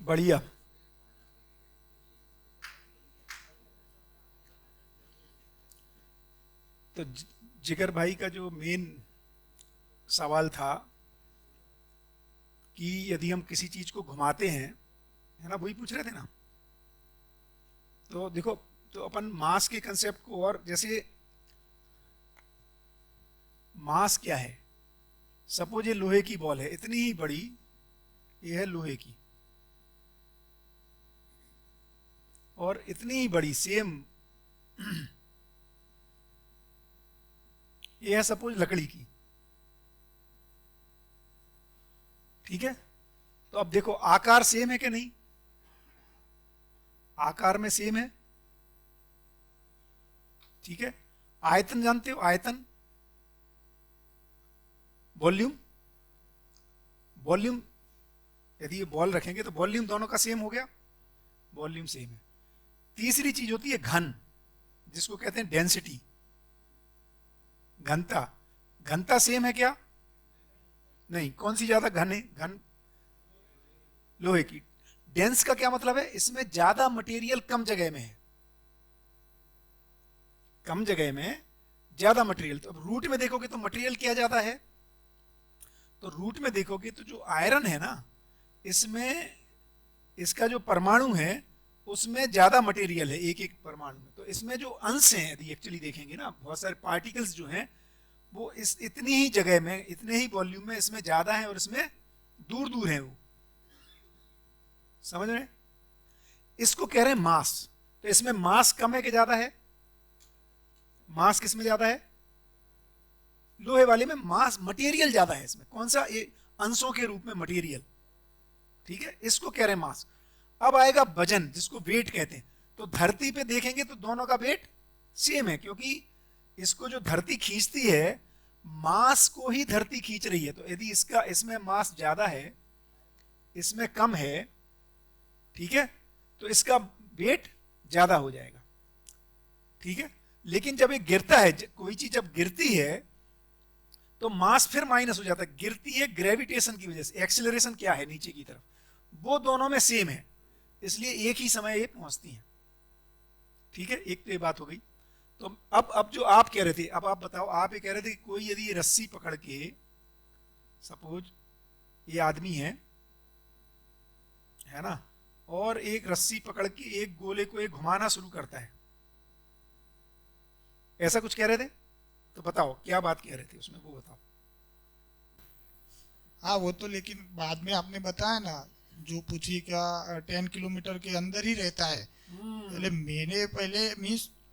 बढ़िया। तो जिगर भाई का जो मेन सवाल था कि यदि हम किसी चीज को घुमाते हैं, है ना, वही पूछ रहे थे ना। तो देखो, तो अपन मास के कंसेप्ट को, और जैसे मास क्या है, सपोज ये लोहे की बॉल है इतनी ही बड़ी, ये है लोहे की, और इतनी ही बड़ी सेम ये है सपोज लकड़ी की। ठीक है, तो अब देखो आकार सेम है कि नहीं, आकार में सेम है। ठीक है, आयतन जानते हो, आयतन, वॉल्यूम, वॉल्यूम, यदि ये बॉल रखेंगे तो वॉल्यूम दोनों का सेम हो गया, वॉल्यूम सेम है। तीसरी चीज होती है घन, जिसको कहते हैं डेंसिटी, घनता। घनता सेम है क्या? नहीं। कौन सी ज्यादा घन है? घन लोहे की। डेंस का क्या मतलब है? इसमें ज्यादा मटेरियल कम जगह में है, कम जगह में ज्यादा मटेरियल। तो अब रूट में देखोगे तो मटेरियल क्या ज्यादा है, तो रूट में देखोगे तो जो आयरन है ना, इसमें इसका जो परमाणु है उसमें ज्यादा मटेरियल है एक एक परमाणु में। तो इसमें जो अंश हैं यदि एक्चुअली देखेंगे ना, बहुत सारे पार्टिकल्स जो हैं वो इस इतनी ही जगह में, इतने ही वॉल्यूम में इसमें ज्यादा है, और इसमें दूर दूर है वो। समझ रहे हैं? इसको कह रहे हैं मास। तो इसमें मास कम है कि ज्यादा है? मास किसमें ज्यादा है? लोहे वाले में मास, मटेरियल ज्यादा है इसमें। कौन सा? ये अंशों के रूप में मटेरियल। ठीक है, इसको कह रहे हैं मास। अब आएगा वजन, जिसको वेट कहते हैं। तो धरती पे देखेंगे तो दोनों का वेट सेम है, क्योंकि इसको जो धरती खींचती है, मास को ही धरती खींच रही है। तो यदि इसका, इसमें मास ज्यादा है, इसमें कम है, ठीक है, तो इसका वेट ज्यादा हो जाएगा। ठीक है, लेकिन जब ये गिरता है, कोई चीज जब गिरती है तो मास फिर माइनस हो जाता है। गिरती है ग्रेविटेशन की वजह से, एक्सीलरेशन क्या है नीचे की तरफ, वो दोनों में सेम है, इसलिए एक ही समय ये पहुंचती हैं। ठीक है, एक तो ये बात हो गई। तो अब जो आप कह रहे थे, अब आप बताओ, आप ये कह रहे थे कि कोई यदि रस्सी पकड़ के, सपोज ये आदमी है ना, और एक रस्सी पकड़ के एक गोले को एक घुमाना शुरू करता है, ऐसा कुछ कह रहे थे? तो बताओ क्या बात कह रहे थे उसमें, वो बताओ। हाँ वो तो, लेकिन बाद में आपने बताया ना, जो पूछी क्या 10 किलोमीटर के अंदर ही रहता है। पहले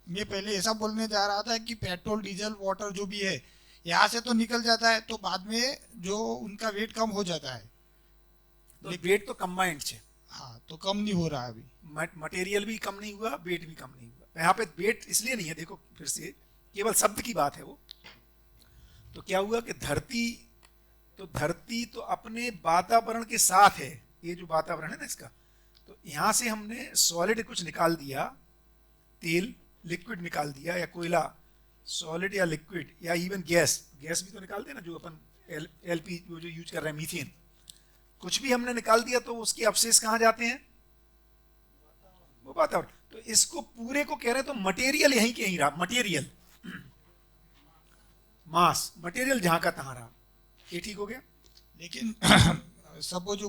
मैं पहले ऐसा बोलने जा रहा था कि पेट्रोल डीजल वाटर जो भी है यहाँ से तो निकल जाता है, तो बाद में जो उनका वेट कम हो जाता है। तो वेट तो कंबाइंड है। हाँ, तो कम नहीं हो रहा अभी। मटेरियल भी कम नहीं हुआ, वेट भी कम नहीं हुआ। यहाँ पे वेट इसलिए नहीं है, देखो फिर से, केवल शब्द की बात है वो। तो क्या हुआ कि धरती तो अपने वातावरण के साथ है, ये जो वातावरण है ना इसका, तो यहां से हमने सॉलिड कुछ निकाल दिया, तेल, लिक्विड निकाल दिया, या कोयला, सॉलिड या लिक्विड, या इवन गैस, गैस भी तो निकालते हैं ना, जो अपन एलपी जो यूज कर रहे हैं, मीथेन, कुछ भी हमने निकाल दिया, तो उसके अवशेष कहां जाते हैं? वो वातावरण। तो इसको पूरे को कह रहे हैं, तो मटेरियल यहीं के यहीं रहा, मटेरियल, मास, मटेरियल जहां का तहां रहा। ये ठीक हो गया। लेकिन सपोज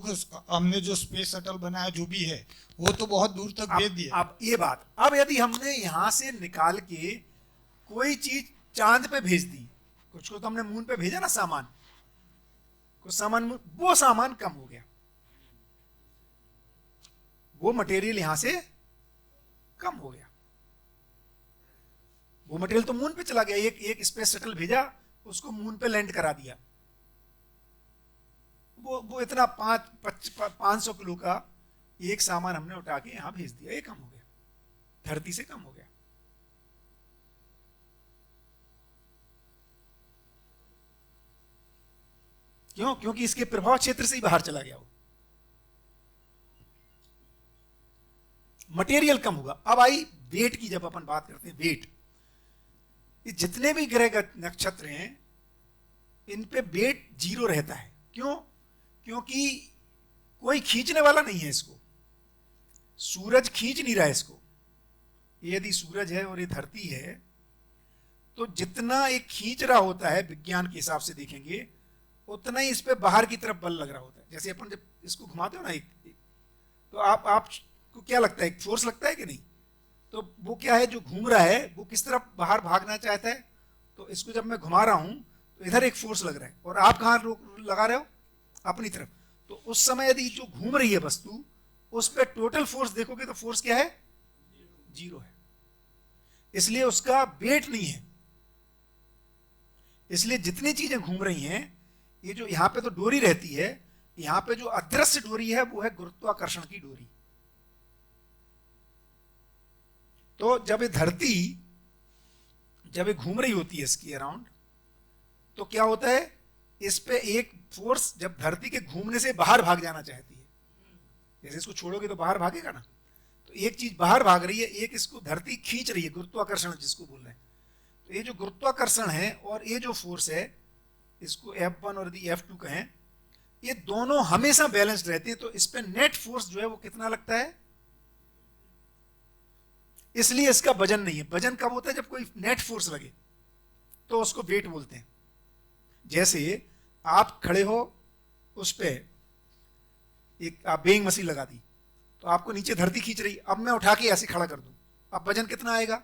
हमने जो स्पेस शटल बनाया जो भी है, वो तो बहुत दूर तक भेज दिया। अब ये बात, अब यदि हमने यहां से निकाल के कोई चीज चांद पे भेज दी, कुछ को तो हमने मून पे भेजा ना सामान, कुछ सामान, वो सामान कम हो गया, वो मटेरियल यहां से कम हो गया। वो मटेरियल तो मून पे चला गया, एक स्पेस शटल भेजा, उसको मून पे लैंड करा दिया, वो इतना 500 किलो का एक सामान हमने उठा के यहां भेज दिया, ये कम हो गया, धरती से कम हो गया। क्यों? क्योंकि इसके प्रभाव क्षेत्र से ही बाहर चला गया वो, मटेरियल कम होगा। अब आई वेट की, जब अपन बात करते हैं वेट, जितने भी ग्रह नक्षत्र हैं इन पे वेट 0 रहता है। क्यों? क्योंकि कोई खींचने वाला नहीं है इसको, सूरज खींच नहीं रहा है इसको। यदि सूरज है और ये धरती है, तो जितना एक खींच रहा होता है विज्ञान के हिसाब से देखेंगे, उतना ही इस पे बाहर की तरफ बल लग रहा होता है। जैसे अपन जब इसको घुमाते हो ना तो आपको क्या लगता है, एक फोर्स लगता है कि नहीं? तो वो क्या है, जो घूम रहा है वो किस तरफ बाहर भागना चाहता है, तो इसको जब मैं घुमा रहा हूं तो इधर एक फोर्स लग रहा है, और आप कहाँ लगा रहे हो, अपनी तरफ। तो उस समय यदि जो घूम रही है वस्तु, उस पर टोटल फोर्स देखोगे तो फोर्स क्या है, 0 है। इसलिए उसका वेट नहीं है। इसलिए जितनी चीजें घूम रही हैं, ये जो यहां पे तो डोरी रहती है, यहां पे जो अदृश्य डोरी है वो है गुरुत्वाकर्षण की डोरी। तो जब ये धरती जब ये घूम रही होती है इसकी अराउंड, तो क्या होता है, इस पे एक फोर्स जब धरती के घूमने से बाहर भाग जाना चाहती है, जैसे इसको छोड़ोगे तो बाहर भागेगा ना, तो एक चीज बाहर भाग रही है, एक इसको धरती खींच रही है, गुरुत्वाकर्षण जिसको बोल रहे हैं। तो ये जो गुरुत्वाकर्षण है और ये जो फोर्स है, इसको F1 और यदि F2 कहें, ये दोनों हमेशा बैलेंस्ड रहते हैं। तो इस पे नेट फोर्स जो है वो कितना लगता है, इसलिए इसका वजन नहीं है। वजन कब होता है, जब कोई नेट फोर्स लगे, तो उसको वेट बोलते हैं। जैसे आप खड़े हो, उस पे एक आप वेइंग मशीन लगा दी, तो आपको नीचे धरती खींच रही, अब मैं उठा के ऐसे खड़ा कर दूं, अब वजन कितना आएगा,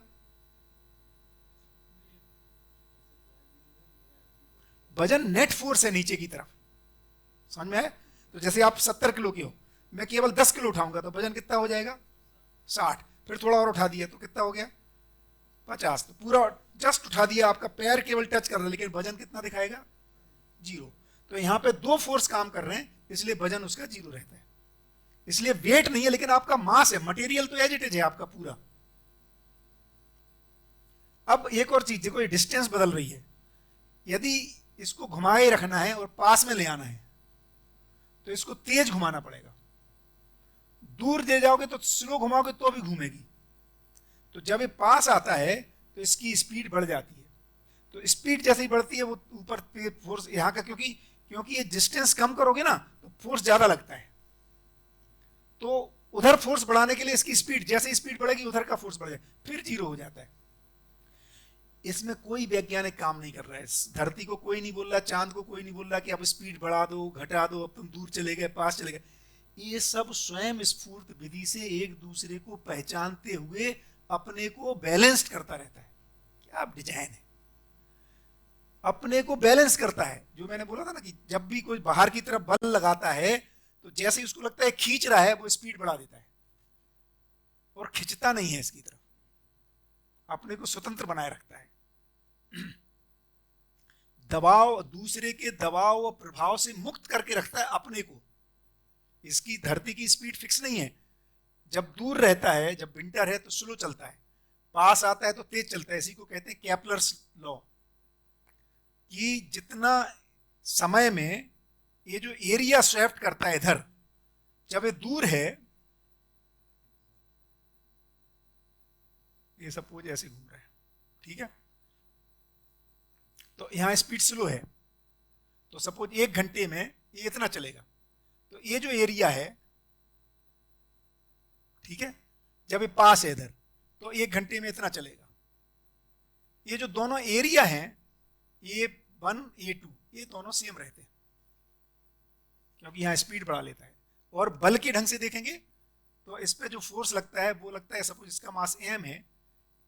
वजन नेट फोर्स है नीचे की तरफ। समझ में आया? तो जैसे आप 70 किलो के हो, मैं केवल 10 किलो उठाऊंगा तो वजन कितना हो जाएगा, 60। फिर थोड़ा और उठा दिया तो कितना हो गया, 50। तो पूरा जस्ट उठा दिया, आपका पैर केवल टच कर रहा है, लेकिन वजन कितना दिखाएगा, 0। तो यहाँ पे दो फोर्स काम कर रहे हैं, इसलिए वजन उसका 0 रहता है। इसलिए वेट नहीं है, लेकिन आपका मास है, मटेरियल तो एज इट इज है आपका पूरा। अब एक और चीज देखो, ये डिस्टेंस बदल रही है। यदि इसको घुमाए रखना है और पास में ले आना है, तो इसको तेज घुमाना पड़ेगा। दूर ले जाओगे तो स्लो घुमाओगे तो भी घूमेगी। तो जब ये पास आता है तो इसकी स्पीड बढ़ जाती है। तो स्पीड जैसे ही बढ़ती है, वो ऊपर पे फोर्स यहाँ का, क्योंकि ये डिस्टेंस कम करोगे ना तो फोर्स ज्यादा लगता है। तो उधर फोर्स बढ़ाने के लिए इसकी स्पीड, जैसे स्पीड बढ़ेगी उधर का फोर्स बढ़ जाए, फिर 0 हो जाता है। इसमें कोई वैज्ञानिक काम नहीं कर रहा है। धरती को कोई नहीं बोल रहा, चांद को कोई नहीं बोल रहा कि अब स्पीड बढ़ा दो, घटा दो, अब तुम दूर चले गए, पास चले गए। ये सब स्वयं स्फूर्त विधि से एक दूसरे को पहचानते हुए अपने को बैलेंस्ड करता रहता है। क्या डिजाइन है, अपने को बैलेंस करता है। जो मैंने बोला था ना कि जब भी कोई बाहर की तरफ बल लगाता है, तो जैसे ही उसको लगता है खींच रहा है, वो स्पीड बढ़ा देता है और खिंचता नहीं है इसकी तरफ, अपने को स्वतंत्र बनाए रखता है। दबाव, दूसरे के दबाव और प्रभाव से मुक्त करके रखता है अपने को। इसकी धरती की स्पीड फिक्स नहीं है। जब दूर रहता है, जब विंटर है तो स्लो चलता है, पास आता है तो तेज चलता है। इसी को कहते हैं केपलर्स लॉ, कि जितना समय में ये जो एरिया स्वेप्ट करता है इधर, जब ये दूर है, ये सपोज ऐसे घूम रहा है, ठीक है, तो यहां स्पीड स्लो है, तो सपोज 1 घंटे में ये इतना चलेगा। तो ये जो एरिया है, ठीक है, जब ये पास है इधर, तो 1 घंटे में इतना चलेगा। ये जो दोनों एरिया हैं, A1 A2, ये दोनों सेम रहते हैं, क्योंकि यहां स्पीड बढ़ा लेता है। और बल के ढंग से देखेंगे तो इस पे जो फोर्स लगता है, वो लगता है, सपोज इसका मास m है,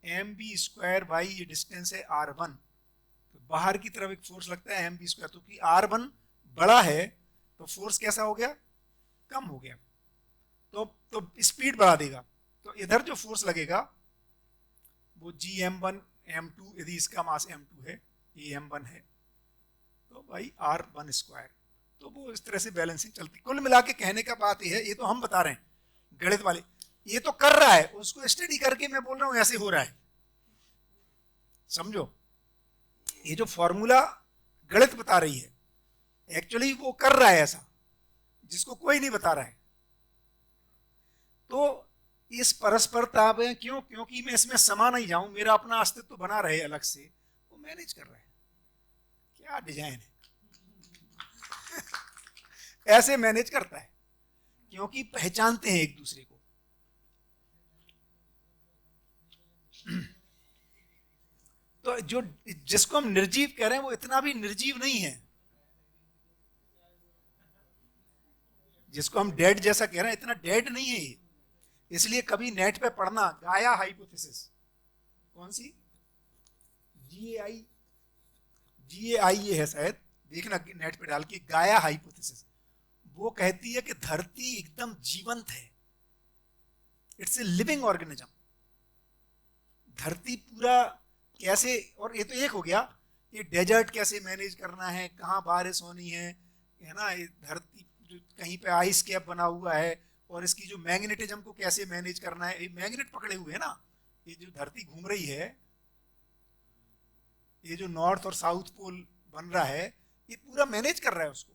mv² बाई ये डिस्टेंस है r1, तो बाहर की तरफ एक फोर्स लगता है mv²। तो कि r1 बड़ा है तो फोर्स कैसा हो गया, कम हो गया, तो स्पीड बढ़ा देगा। तो इधर जो फोर्स लगेगा वो gm1 m2, यदि इसका मास m2 है, ये m1 है, तो भाई r1²। तो वो इस तरह से बैलेंसिंग चलती। कुल मिला के कहने का बात ये है, ये तो हम बता रहे हैं गणित वाले, ये तो कर रहा है, उसको स्टडी करके मैं बोल रहा हूं ऐसे हो रहा है। समझो, ये जो फॉर्मूला गणित बता रही है, एक्चुअली वो कर रहा है ऐसा, जिसको कोई नहीं बता रहा है। तो इस परस्परता में क्यों, क्योंकि मैं इसमें समा नहीं जाऊं, मेरा अपना अस्तित्व बना रहे अलग से, वो मैनेज कर रहा है। क्या डिजाइन है ऐसे मैनेज करता है, क्योंकि पहचानते हैं एक दूसरे को। तो जो जिसको हम निर्जीव कह रहे हैं वो इतना भी निर्जीव नहीं है। जिसको हम डेड जैसा कह रहे हैं इतना डेड नहीं है ये। इसलिए कभी नेट पे पढ़ना गाया हाइपोथेसिस, कौन सी, GAI ये है शायद, देखना नेट पे डाल के, गाया हाइपोथेसिस। वो कहती है कि धरती एकदम जीवंत है, इट्स ए लिविंग ऑर्गेनिज्म। धरती पूरा कैसे, और ये तो एक हो गया, ये डेजर्ट कैसे मैनेज करना है, कहाँ बारिश होनी है ना, ये धरती जो कहीं पे आइस कैप बना हुआ है, और इसकी जो मैग्नेटिज्म को कैसे मैनेज करना है, ये मैग्नेट पकड़े हुए है ना, ये जो धरती घूम रही है, ये जो नॉर्थ और साउथ पोल बन रहा है, ये पूरा मैनेज कर रहा है उसको,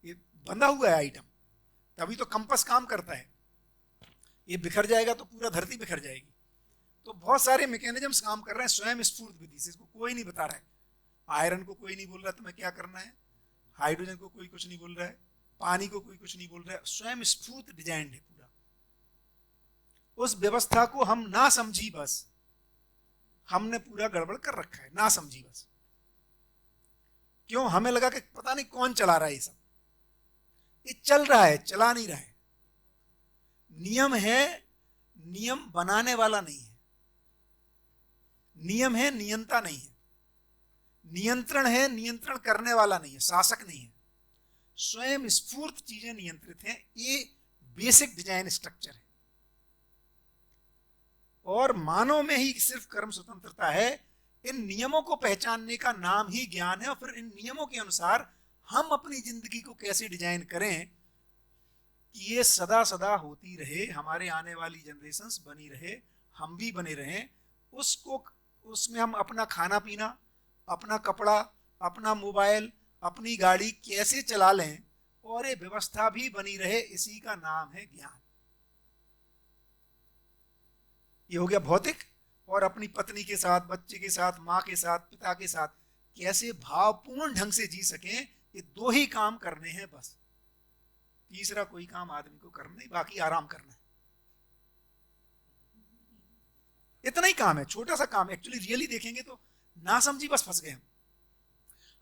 ये बंधा हुआ है आइटम, तभी तो कंपास काम करता है। ये बिखर जाएगा तो पूरा धरती बिखर जाएगी। तो बहुत सारे मैकेनिज्म्स काम कर रहे हैं स्वयं स्फूर्त विधि से, इसको कोई नहीं बता रहा है। आयरन को कोई नहीं बोल रहा तुम्हें क्या करना है, हाइड्रोजन को कोई कुछ नहीं बोल रहा है, पानी को कोई कुछ नहीं बोल रहा है, स्वयं स्फूर्त डिजाइन है पूरा। उस व्यवस्था को हम ना समझी, बस हमने पूरा गड़बड़ कर रखा है, ना समझी बस। क्यों, हमें लगा कि पता नहीं कौन चला रहा है ये सब, ये चल रहा है, चला नहीं रहा है। नियम है, नियम बनाने वाला नहीं है। नियम है, नियंता नहीं है। नियंत्रण है, नियंत्रण करने वाला नहीं है, शासक नहीं है। स्वयं स्फूर्त चीजें नियंत्रित हैं, ये बेसिक डिजाइन स्ट्रक्चर है। और मानव में ही सिर्फ कर्म स्वतंत्रता है। इन नियमों को पहचानने का नाम ही ज्ञान है, और फिर इन नियमों के अनुसार हम अपनी जिंदगी को कैसे डिजाइन करें कि ये सदा सदा होती रहे, हमारे आने वाली जनरेशंस बनी रहे, हम भी बने रहें। उसको, उसमें हम अपना खाना पीना, अपना कपड़ा, अपना मोबाइल, अपनी गाड़ी कैसे चला लें और ये व्यवस्था भी बनी रहे, इसी का नाम है ज्ञान। ये हो गया भौतिक। और अपनी पत्नी के साथ, बच्चे के साथ, माँ के साथ, पिता के साथ कैसे भावपूर्ण ढंग से जी सकें, ये दो ही काम करने हैं बस। तीसरा कोई काम आदमी को करना नहीं, बाकी आराम करना है। इतना ही काम है, छोटा सा काम। एक्चुअली रियली देखेंगे तो ना समझी बस फंस गए हम।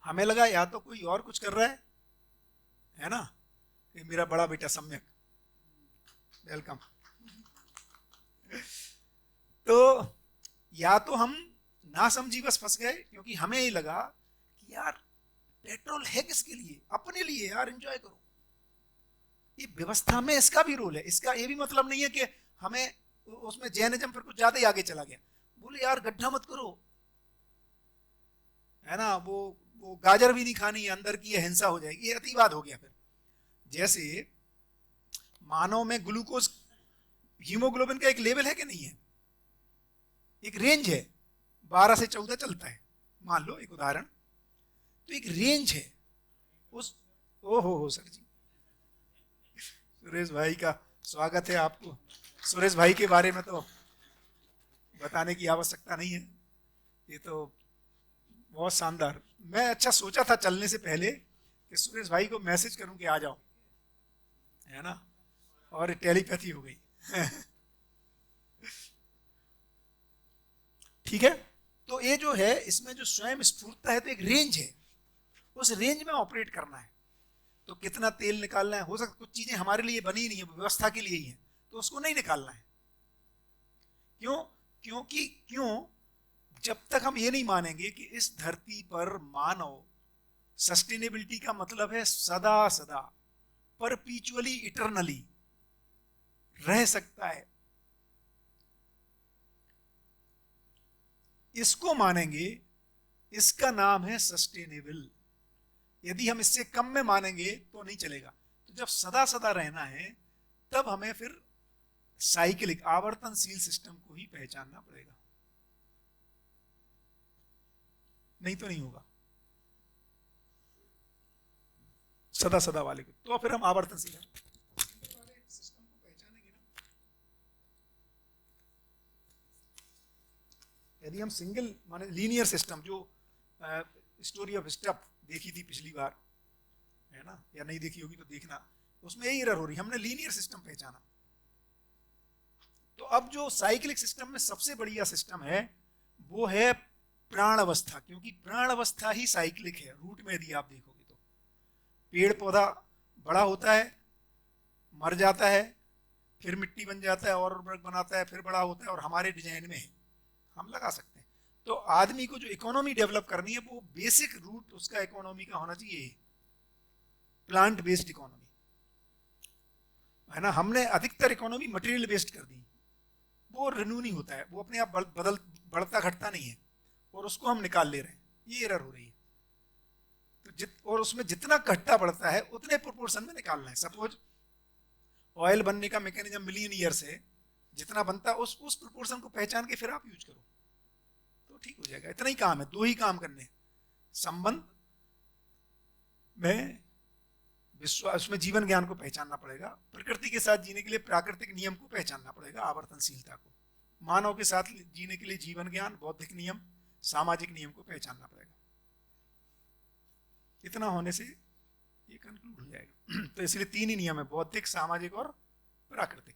हमें लगा या तो कोई और कुछ कर रहा है ना, कि मेरा बड़ा बेटा सम्यक, वेलकम। तो या तो हम ना समझी बस फंस गए, क्योंकि हमें ही लगा कि यार पेट्रोल है किसके लिए, अपने लिए यार, एंजॉय करो। ये व्यवस्था में इसका भी रोल है। इसका ये भी मतलब नहीं है कि हमें उसमें जैनिज्म फिर कुछ ज्यादा ही आगे चला गया, बोले यार गड्ढा मत करो, है ना, वो गाजर भी नहीं खानी है, अंदर की ये हिंसा हो जाएगी, ये अतिवाद हो गया। फिर जैसे मानव में ग्लूकोज, हीमोग्लोबिन का एक लेवल है कि नहीं है, एक रेंज है, 12 से 14 चलता है, मान लो एक उदाहरण। तो एक रेंज है उस, ओ हो सर जी, सुरेश भाई का स्वागत है आपको। सुरेश भाई के बारे में तो बताने की आवश्यकता नहीं है, ये तो बहुत शानदार। मैं अच्छा सोचा था चलने से पहले कि सुरेश भाई को मैसेज करूं कि आ जाओ, है ना, और टेलीपैथी हो गई। ठीक है। तो ये जो है, इसमें जो स्वयं स्फूर्तता है, तो एक रेंज है, उस रेंज में ऑपरेट करना है। तो कितना तेल निकालना है, हो सकता कुछ चीजें हमारे लिए बनी नहीं है, व्यवस्था के लिए ही है, तो उसको नहीं निकालना है। क्यों? क्यों जब तक हम ये नहीं मानेंगे कि इस धरती पर मानव, सस्टेनेबिलिटी का मतलब है सदा सदा, परपीचुअली, इटरनली रह सकता है, इसको मानेंगे, इसका नाम है सस्टेनेबल। यदि हम इससे कम में मानेंगे तो नहीं चलेगा। तो जब सदा सदा रहना है, तब हमें फिर साइक्लिक, आवर्तनशील सिस्टम को ही पहचानना पड़ेगा, नहीं तो नहीं होगा सदा सदा वाले को। तो फिर हम आवर्तनशील सिस्टम को पहचानेंगे ना। यदि हम सिंगल, माने लीनियर सिस्टम, जो स्टोरी ऑफ स्टफ देखी थी पिछली बार, है ना, या नहीं देखी होगी तो देखना, उसमें यही एरर हो रही, हमने लीनियर सिस्टम पहचाना। तो अब जो साइक्लिक सिस्टम में सबसे बढ़िया सिस्टम है वो है प्राण अवस्था, क्योंकि प्राण अवस्था ही साइक्लिक है। रूट में यदि आप देखोगे तो पेड़ पौधा बड़ा होता है, मर जाता है, फिर मिट्टी बन जाता है और उर्वरक बनाता है, फिर बड़ा होता है, और हमारे डिजाइन में है, हम लगा सकते हैं। तो आदमी को जो इकोनॉमी डेवलप करनी है वो बेसिक रूट उसका इकोनॉमी का होना चाहिए, प्लांट बेस्ड इकोनॉमी, है ना। हमने अधिकतर इकोनॉमी मटेरियल बेस्ड कर दी, वो रिन्यू नहीं होता है, वो अपने आप बढ़ता घटता नहीं है, और उसको हम निकाल ले रहे हैं, ये एरर हो रही है। तो और उसमें जितना घटता बढ़ता है उतने प्रोपोर्शन में निकालना है। सपोज ऑयल बनने का मैकेनिज्म मिलियन ईयर से जितना बनता है उस प्रोपोर्शन को पहचान के फिर आप यूज करो तो ठीक हो जाएगा। इतना ही काम है, 2 ही काम करने हैं। संबंध में विश्वास में जीवन ज्ञान को पहचानना पड़ेगा, प्रकृति के साथ जीने के लिए प्राकृतिक नियम को पहचानना पड़ेगा, आवर्तनशीलता को, मानव के साथ जीने के लिए जीवन ज्ञान, बौद्धिक नियम, सामाजिक नियम को पहचानना पड़ेगा। इतना होने से ये कंक्लूड हो जाएगा। तो इसलिए 3 ही नियम है, बौद्धिक, सामाजिक और प्राकृतिक।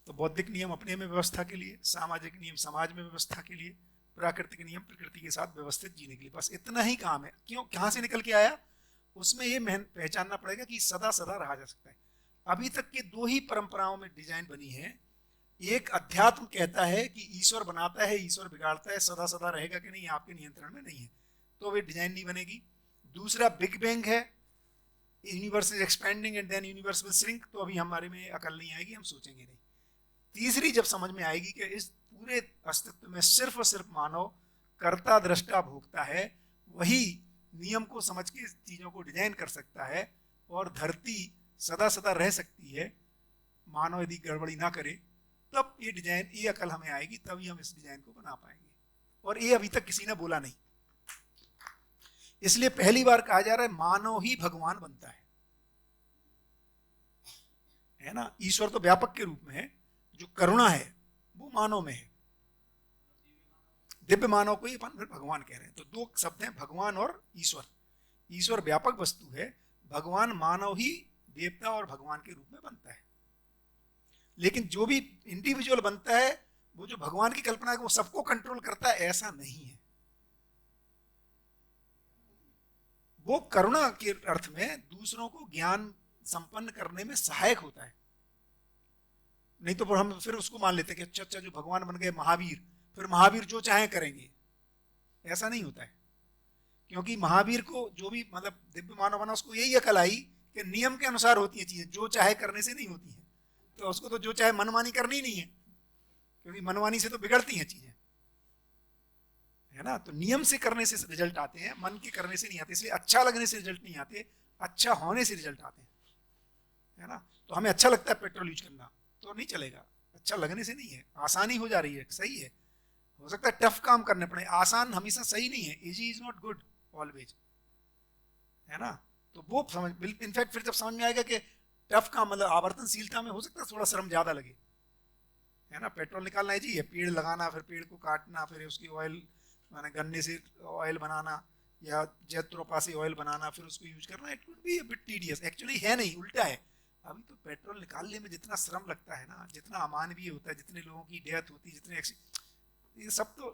तो बौद्धिक नियम अपने में व्यवस्था के लिए, सामाजिक नियम समाज में व्यवस्था के लिए, प्राकृतिक नियम प्रकृति के साथ व्यवस्थित जीने के लिए। बस इतना ही काम है। क्यों, कहां से निकल के आया, उसमें ये पहचानना पड़ेगा कि सदा सदा रहा जा सकता है। अभी तक के 2 ही परंपराओं में डिजाइन बनी है। एक अध्यात्म कहता है कि ईश्वर बनाता है, ईश्वर बिगाड़ता है, सदा सदा रहेगा कि नहीं आपके नियंत्रण में नहीं है, तो वे डिजाइन नहीं बनेगी। दूसरा बिग बैंग है, universe is expanding and then universe will shrink, तो अभी हमारे में अकल नहीं आएगी, हम सोचेंगे नहीं। तीसरी जब समझ में आएगी कि इस पूरे अस्तित्व में सिर्फ और सिर्फ मानव कर्ता दृष्टा भोगता है, वही नियम को समझ के चीजों को डिजाइन कर सकता है, और धरती सदा सदा रह सकती है, मानव यदि गड़बड़ी ना करे, तब ये डिजाइन, ये अकल हमें आएगी, तभी हम इस डिजाइन को बना पाएंगे। और ये अभी तक किसी ने बोला नहीं, इसलिए पहली बार कहा जा रहा है मानव ही भगवान बनता है ना। ईश्वर तो व्यापक के रूप में है, जो करुणा है वो मानव में है। दिव्य मानव को ही अपन फिर भगवान कह रहे हैं। तो 2 शब्द हैं, भगवान और ईश्वर। ईश्वर व्यापक वस्तु है, भगवान मानव ही देवता और भगवान के रूप में बनता है। लेकिन जो भी इंडिविजुअल बनता है, वो जो भगवान की कल्पना है वो सबको कंट्रोल करता है, ऐसा नहीं है। वो करुणा के अर्थ में दूसरों को ज्ञान संपन्न करने में सहायक होता है। नहीं तो हम फिर उसको मान लेते हैं कि अच्छा जो भगवान बन गए महावीर, फिर महावीर जो चाहे करेंगे, ऐसा नहीं होता है। क्योंकि महावीर को जो भी मतलब दिव्य मानव बना, उसको यही अकल आई कि नियम के अनुसार होती है चीजें, जो चाहे करने से नहीं होती है। तो उसको तो जो चाहे मनमानी करनी नहीं है, क्योंकि मनमानी से तो बिगड़ती हैं चीजें, है ना। तो नियम से करने से रिजल्ट आते हैं, मन के करने से नहीं आते। इसलिए अच्छा लगने से रिजल्ट नहीं आते, अच्छा होने से रिजल्ट आते हैं, है ना। तो हमें अच्छा लगता है पेट्रोल यूज करना, तो नहीं चलेगा, अच्छा लगने से नहीं है। आसानी हो जा रही है, सही है, हो सकता है टफ काम करने पड़े, आसान हमेशा सही नहीं है, easy is not good always, है ना। तो वो समझ, इनफैक्ट फिर जब समझ में आएगा कि टफ काम मतलब आवर्तनशीलता में हो सकता है थोड़ा श्रम ज्यादा लगे, है ना। पेट्रोल निकालना है जी, है पेड़ लगाना, फिर पेड़ को काटना, फिर उसकी ऑयल माने गन्ने से ऑयल बनाना या जैतून से ऑयल बनाना, फिर उसको यूज करना, it would be a bit tedious. Actually है नहीं, उल्टा है। अभी तो पेट्रोल निकालने में जितना श्रम लगता है ना, जितना अमानवीय होता है, जितने लोगों की डेथ होती है, जितने ये सब तो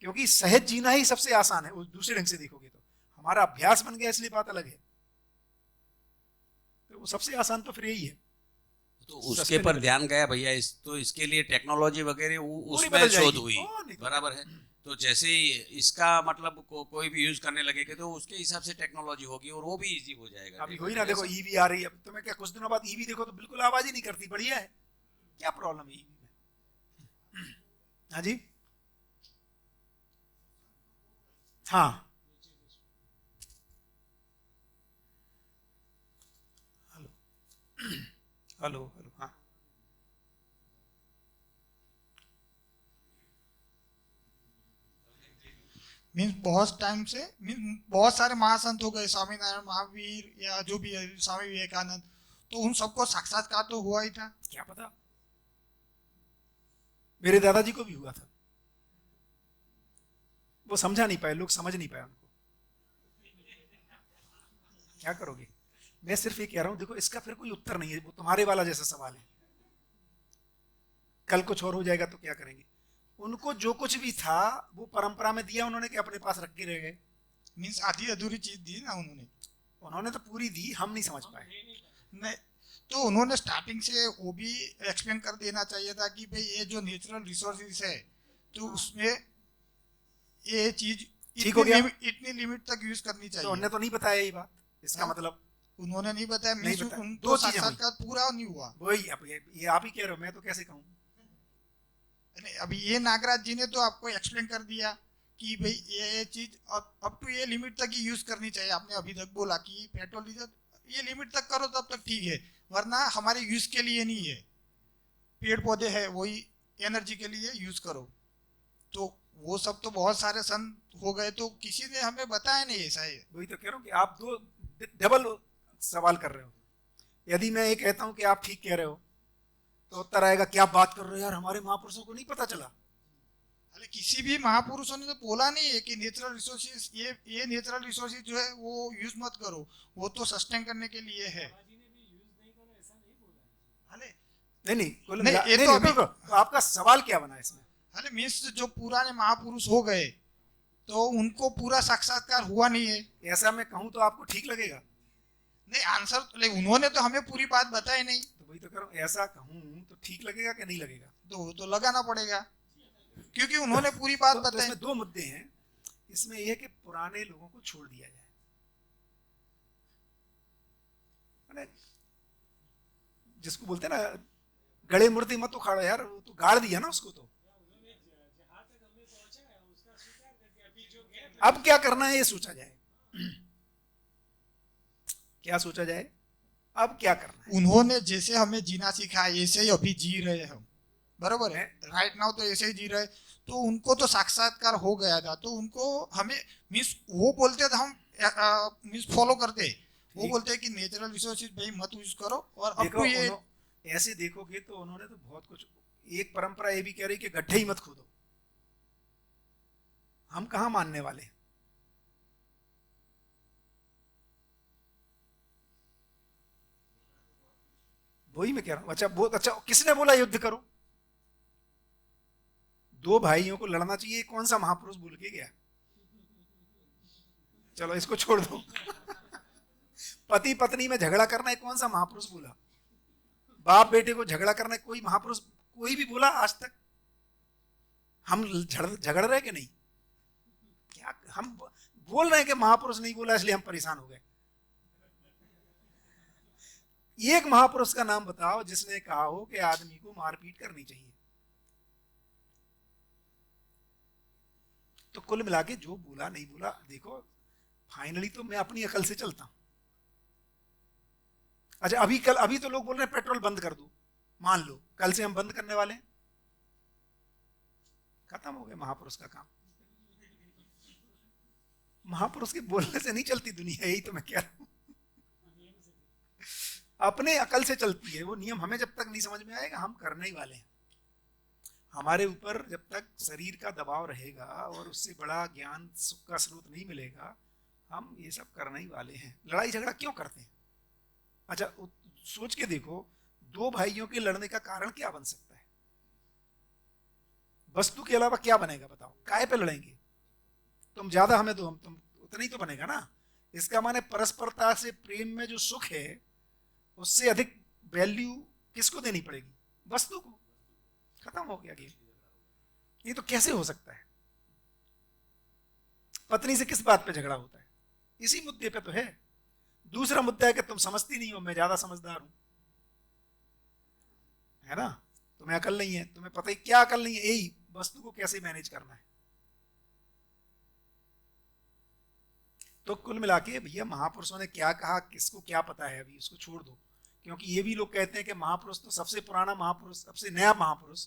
क्योंकि सहज जीना ही सबसे आसान है। उस दूसरे ढंग से देखोगे तो हमारा अभ्यास बन गया, इसलिए बात अलग है। तो वो सबसे आसान तो फिर यही है। तो उसके पर ध्यान गया भैया, तो इसके लिए टेक्नोलॉजी वगैरह उसमें शोध हुई, बराबर है। तो जैसे ही इसका मतलब कोई भी यूज करने लगेगा तो उसके हिसाब से टेक्नोलॉजी होगी और वो भी इजी हो जाएगा। अभी वही ना, देखो ईवी आ रही है, तो मैं क्या कुछ दिनों बाद ईवी देखो तो बिल्कुल आवाज ही नहीं करती, बढ़िया है, क्या प्रॉब्लम है ईवी में? हाँ जी, हाँ, हेलो हेलो हेलो, हाँ मीन्स बहुत टाइम से बहुत सारे महासंत हो गए, स्वामीनारायण महावीर या जो भी है, स्वामी विवेकानंद, तो उन सबको साक्षात्कार तो हुआ ही था। क्या पता, मेरे दादाजी को भी हुआ था, वो समझा नहीं पाए, लोग समझ नहीं पाए उनको, क्या करोगे। मैं सिर्फ ये कह रहा हूं, देखो इसका फिर कोई उत्तर नहीं है, वो तुम्हारे वाला जैसा सवाल है, कल कुछ और हो जाएगा तो क्या करेंगे। उनको जो कुछ भी था वो परंपरा में दिया उन्होंने, कि अपने पास रख के रह गए। मीन्स आधी अधूरी चीज दी ना उन्होंने। उन्होंने तो पूरी दी, हम नहीं समझ पाए। नहीं तो उन्होंने स्टार्टिंग से वो भी एक्सप्लेन कर देना चाहिए था कि भाई ये जो नेचुरल रिसोर्सेज है तो उसमें ये चीज ठीक हो गया, इतनी लिमिट तक यूज करनी चाहिए। तो उन्होंने तो नहीं बताया ये बात, इसका हाँ? मतलब उन्होंने नहीं बताया, नहीं मीन्स बताया। उनको दो चीजें साक्षात्कार पूरा नहीं हुआ। वही अब ये आप ही कह रहे हो, मैं तो कैसे कहूँ। नहीं, अभी ये नागराज जी ने तो आपको एक्सप्लेन कर दिया कि भाई ये चीज अप टू ये लिमिट तक ही यूज करनी चाहिए। आपने अभी तक बोला कि पेट्रोल डीजल ये लिमिट तक करो तब तक ठीक है, वरना हमारे यूज के लिए नहीं है। पेड़ पौधे है वही एनर्जी के लिए यूज करो। तो वो सब तो बहुत सारे सन हो गए, तो किसी ने हमें बताया नहीं ऐसा है। वही तो कह रहा हूँ कि आप दो डबल सवाल कर रहे हो। यदि मैं ये कहता हूँ कि आप ठीक कह रहे हो, तो उत्तर आएगा क्या बात कर रहे हो यार, हमारे महापुरुषों को नहीं पता चला। अरे किसी भी महापुरुषों ने तो बोला नहीं है कि नेचुरल रिसोर्सेज ये नेचुरल रिसोर्सेज जो है वो यूज मत करो, वो तो सस्टेन करने के लिए है। अरे नहीं कुल नहीं, मिला ये नहीं, तो नहीं, अभी- तो आपका सवाल क्या बना इसमें। अरे मीन्स जो पुराने महापुरुष हो गए तो उनको पूरा साक्षात्कार हुआ नहीं है। ऐसा मैं कहूँ तो आपको ठीक लगेगा। नहीं आंसर उन्होंने तो हमें पूरी बात बताई नहीं, तो वही तो करो, ऐसा कहूँ तो ठीक लगेगा कि नहीं लगेगा। तो वो तो लगाना पड़ेगा क्योंकि उन्होंने पूरी बात तो बताई। इसमें दो मुद्दे हैं। इसमें यह है कि पुराने लोगों को छोड़ दिया जाए, माने जिसको बोलते हैं ना गड़े मूर्ति मत उखाड़ो यार, वो तो गाड़ दिया ना उसको। तो अब क्या करना है ये सोचा जाए, क्या सोचा जाए, अब क्या करना है। उन्होंने जैसे हमें जीना सिखाया ऐसे ही अभी जी रहे हैं हम, बराबर है। राइट नाउ तो ऐसे ही जी रहे, तो उनको तो साक्षात्कार हो गया था, तो उनको हमें मीन्स वो बोलते थे हम मीन्स फॉलो करते। वो बोलते हैं कि नेचुरल रिसोर्सेज भाई मत यूज करो। और अब देखो तो ये ऐसे देखोगे तो उन्होंने तो बहुत कुछ, एक परंपरा ये भी कह रही कि गड्ढे ही मत खोदो। हम कहां मानने वाले हैं। वही मैं कह रहा हूं। अच्छा बहुत अच्छा, किसने बोला युद्ध करो। दो भाइयों को लड़ना चाहिए, कौन सा महापुरुष भूल के गया। चलो इसको छोड़ दो। पति पत्नी में झगड़ा करना है, कौन सा महापुरुष बोला। बाप बेटे को झगड़ा करना है, कोई महापुरुष कोई भी बोला आज तक। हम झगड़ रहे कि नहीं, क्या हम बोल रहे हैं कि महापुरुष नहीं बोला इसलिए हम परेशान हो गए। एक महापुरुष का नाम बताओ जिसने कहा हो कि आदमी को मारपीट करनी चाहिए। तो कुल मिला के जो बोला नहीं बोला, देखो फाइनली तो मैं अपनी अकल से चलता हूं। अच्छा अभी तो लोग बोल रहे हैं पेट्रोल बंद कर दो। मान लो कल से हम बंद करने वाले हैं, खत्म हो गया महापुरुष का काम। महापुरुष के बोलने से नहीं चलती दुनिया, यही तो मैं कह रहा हूं। अपने अकल से चलती है वो नियम। हमें जब तक नहीं समझ में आएगा हम करने ही वाले हैं। हमारे ऊपर जब तक शरीर का दबाव रहेगा और उससे बड़ा ज्ञान सुख का स्रोत नहीं मिलेगा, हम ये सब करने ही वाले हैं। लड़ाई झगड़ा क्यों करते हैं। अच्छा सोच के देखो, दो भाइयों के लड़ने का कारण क्या बन सकता है। वस्तु के अलावा क्या बनेगा बताओ। काय पे लड़ेंगे, तुम ज्यादा हमें दो, हम तुम उतना ही तो बनेगा ना। इसका माने परस्परता से प्रेम में जो सुख है उससे अधिक वैल्यू किसको देनी पड़ेगी, वस्तु को। खत्म हो गया गेम। ये तो कैसे हो सकता है। पत्नी से किस बात पे झगड़ा होता है, इसी मुद्दे पे तो है। दूसरा मुद्दा है कि तुम समझती नहीं हो, मैं ज्यादा समझदार हूं, है ना। तुम्हें अकल नहीं है, तुम्हें पता ही क्या अकल नहीं है, यही वस्तु को कैसे मैनेज करना है। तो कुल मिला के भैया महापुरुषों ने क्या कहा किसको क्या पता है, अभी उसको छोड़ दो। क्योंकि ये भी लोग कहते हैं कि महापुरुष तो सबसे पुराना महापुरुष, सबसे नया महापुरुष,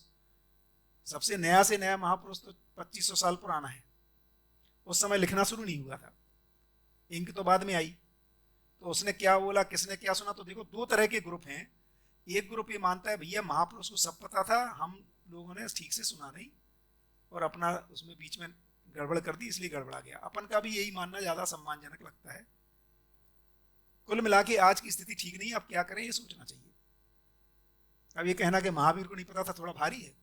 सबसे नया से नया महापुरुष तो 2500 साल पुराना है। उस समय लिखना शुरू नहीं हुआ था, इंक तो बाद में आई। तो उसने क्या बोला, किसने क्या सुना। तो देखो दो तरह के ग्रुप हैं। एक ग्रुप ये मानता है भैया महापुरुष को सब पता था, हम लोगों ने ठीक से सुना नहीं और अपना उसमें बीच में गड़बड़ कर दी इसलिए गड़बड़ा गया। अपन का भी यही मानना ज्यादा सम्मानजनक लगता है। कुल मिला के आज की स्थिति ठीक नहीं है, अब क्या करें ये सोचना चाहिए। अब ये कहना कि महावीर को नहीं पता था थोड़ा भारी है।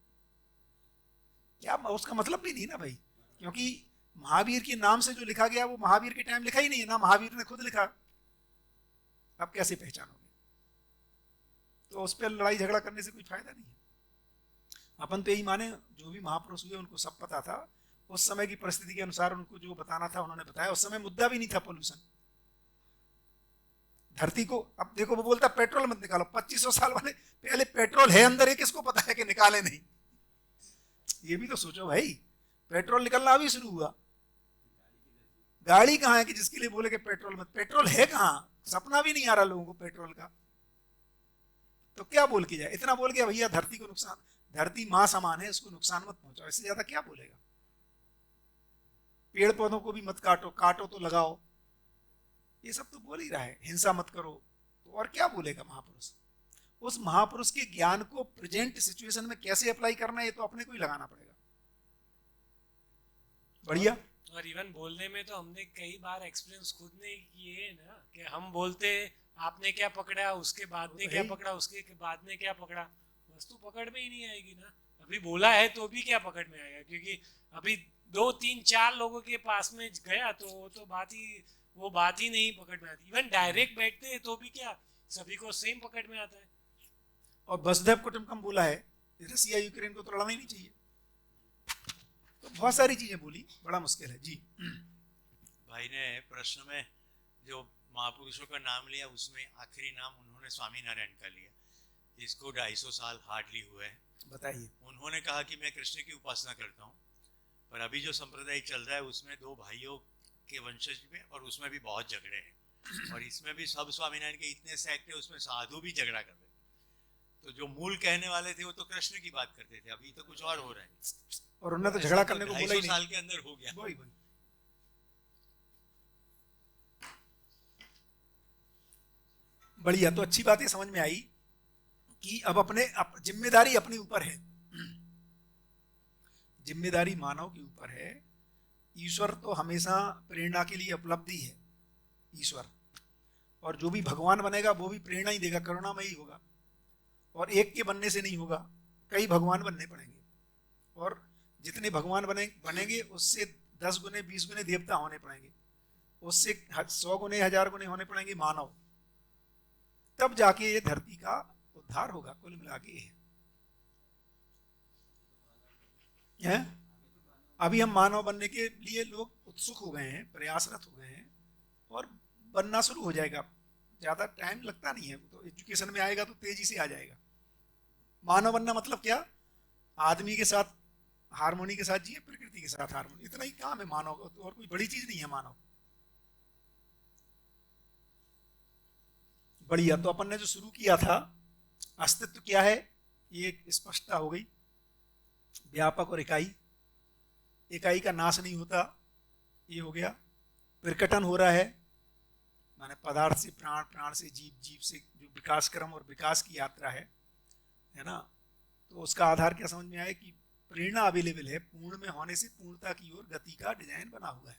क्या उसका मतलब भी नहीं ना भाई, क्योंकि महावीर के नाम से जो लिखा गया वो महावीर के टाइम लिखा ही नहीं है ना, महावीर ने खुद लिखा, आप कैसे पहचानोगे? तो उस पर लड़ाई झगड़ा करने से कोई फायदा नहीं है। अपन तो यही माने जो भी महापुरुष हुए उनको सब पता था, उस समय की परिस्थिति के अनुसार उनको जो बताना था उन्होंने बताया। उस समय मुद्दा भी नहीं था पोल्यूशन। धरती को अब देखो, वो बोलता पेट्रोल मत निकालो, 2500 साल वाले पहले पेट्रोल है अंदर है, किसको पता है कि निकाले नहीं? ये भी तो सोचो भाई, पेट्रोल निकलना अभी शुरू हुआ, गाड़ी कहाँ है कि जिसके लिए बोले कि पेट्रोल मत, पेट्रोल है कहाँ? सपना भी नहीं आ रहा लोगों को पेट्रोल का। तो क्या बोल के जाए? इतना बोल के भैया धरती को नुकसान, धरती मां समान है, उसको नुकसान मत पहुंचाओ, इससे ज्यादा क्या बोलेगा? पेड़ पौधों को भी मत काटो, काटो तो लगाओ, ये सब तो बोल ही रहा है। हिंसा मत करो, तो और क्या बोलेगा महापुरुष? उस महापुरुष के ज्ञान को प्रेजेंट सिचुएशन में कैसे अप्लाई करना है, ये तो अपने को ही लगाना पड़ेगा। बढ़िया। और इवन बोलने में तो हमने कई बार एक्सपीरियंस खुद ने किए है ना, कि हम बोलते आपने क्या पकड़ा, उसके बाद ने क्या पकड़ा, उसके बाद ने क्या पकड़ा, वस्तु पकड़ में ही नहीं आएगी ना। अभी बोला है तो भी क्या पकड़ में आएगा, क्योंकि अभी 2 3 4 लोगों के पास में गया तो वो बात ही नहीं पकड़ में आती। इवन डायरेक्ट बैठते हैं तो भी क्या सभी को सेम पकड़ में आता है। और वसुधैव कुटुंबकम बोला है, रसिया यूक्रेन को तो लड़ना ही नहीं चाहिए। तो बहुत सारी चीजें बोली, बड़ा मुश्किल है जी। भाई ने प्रश्न में जो महापुरुषों का नाम लिया, उसमें आखिरी नाम उन्होंने स्वामी नारायण का लिया, जिसको 250 साल हार्डली हुए हैं। बताइए। उन्होंने कहा कि मैं कृष्ण की उपासना करता हूँ, पर अभी जो संप्रदाय चल रहा है उसमें 2 भाइयों के वंशज में, और उसमें भी बहुत झगड़े हैं, और इसमें भी सब स्वामीनारायण के इतने सेक्ट है, उसमें साधु भी झगड़ा कर रहे हैं। तो जो मूल कहने वाले थे वो तो कृष्ण की बात करते थे, अभी तो कुछ और हो रहा है। और उन्होंने तो झगड़ा करने को बोला ही नहीं। 250 साल के अंदर हो गया। वही बढ़िया। तो अच्छी बात ये समझ में आई कि अब अपने जिम्मेदारी अपने ऊपर है, जिम्मेदारी मानव के ऊपर है। ईश्वर तो हमेशा प्रेरणा के लिए उपलब्धि है ईश्वर, और जो भी भगवान बनेगा वो भी प्रेरणा ही देगा, करुणामय ही होगा। और एक के बनने से नहीं होगा, कई भगवान बनने पड़ेंगे, और जितने भगवान बनेंगे उससे 10 गुने 20 गुने देवता होने पड़ेंगे, उससे 100 गुने 1000 गुने होने पड़ेंगे मानव, तब जाके ये धरती का उद्धार होगा। कुल मिला के है। अभी हम मानव बनने के लिए लोग उत्सुक हो गए हैं, प्रयासरत हो गए हैं, और बनना शुरू हो जाएगा। ज्यादा टाइम लगता नहीं है, तो एजुकेशन में आएगा तो तेजी से आ जाएगा। मानव बनना मतलब क्या? आदमी के साथ हार्मोनी के साथ जिए, प्रकृति के साथ हार्मोनी, इतना ही काम है मानव, और कोई बड़ी चीज नहीं है मानव। बढ़िया। तो अपन ने जो शुरू किया था, अस्तित्व क्या है, ये स्पष्टता हो गई। व्यापक और इकाई, इकाई का नाश नहीं होता, ये हो गया। प्रकटन हो रहा है, माने पदार्थ से प्राण, प्राण से जीव, जीव से जो विकास क्रम और विकास की यात्रा है ना। तो उसका आधार क्या समझ में आया कि प्रेरणा अवेलेबल है, पूर्ण में होने से पूर्णता की ओर गति का डिजाइन बना हुआ है।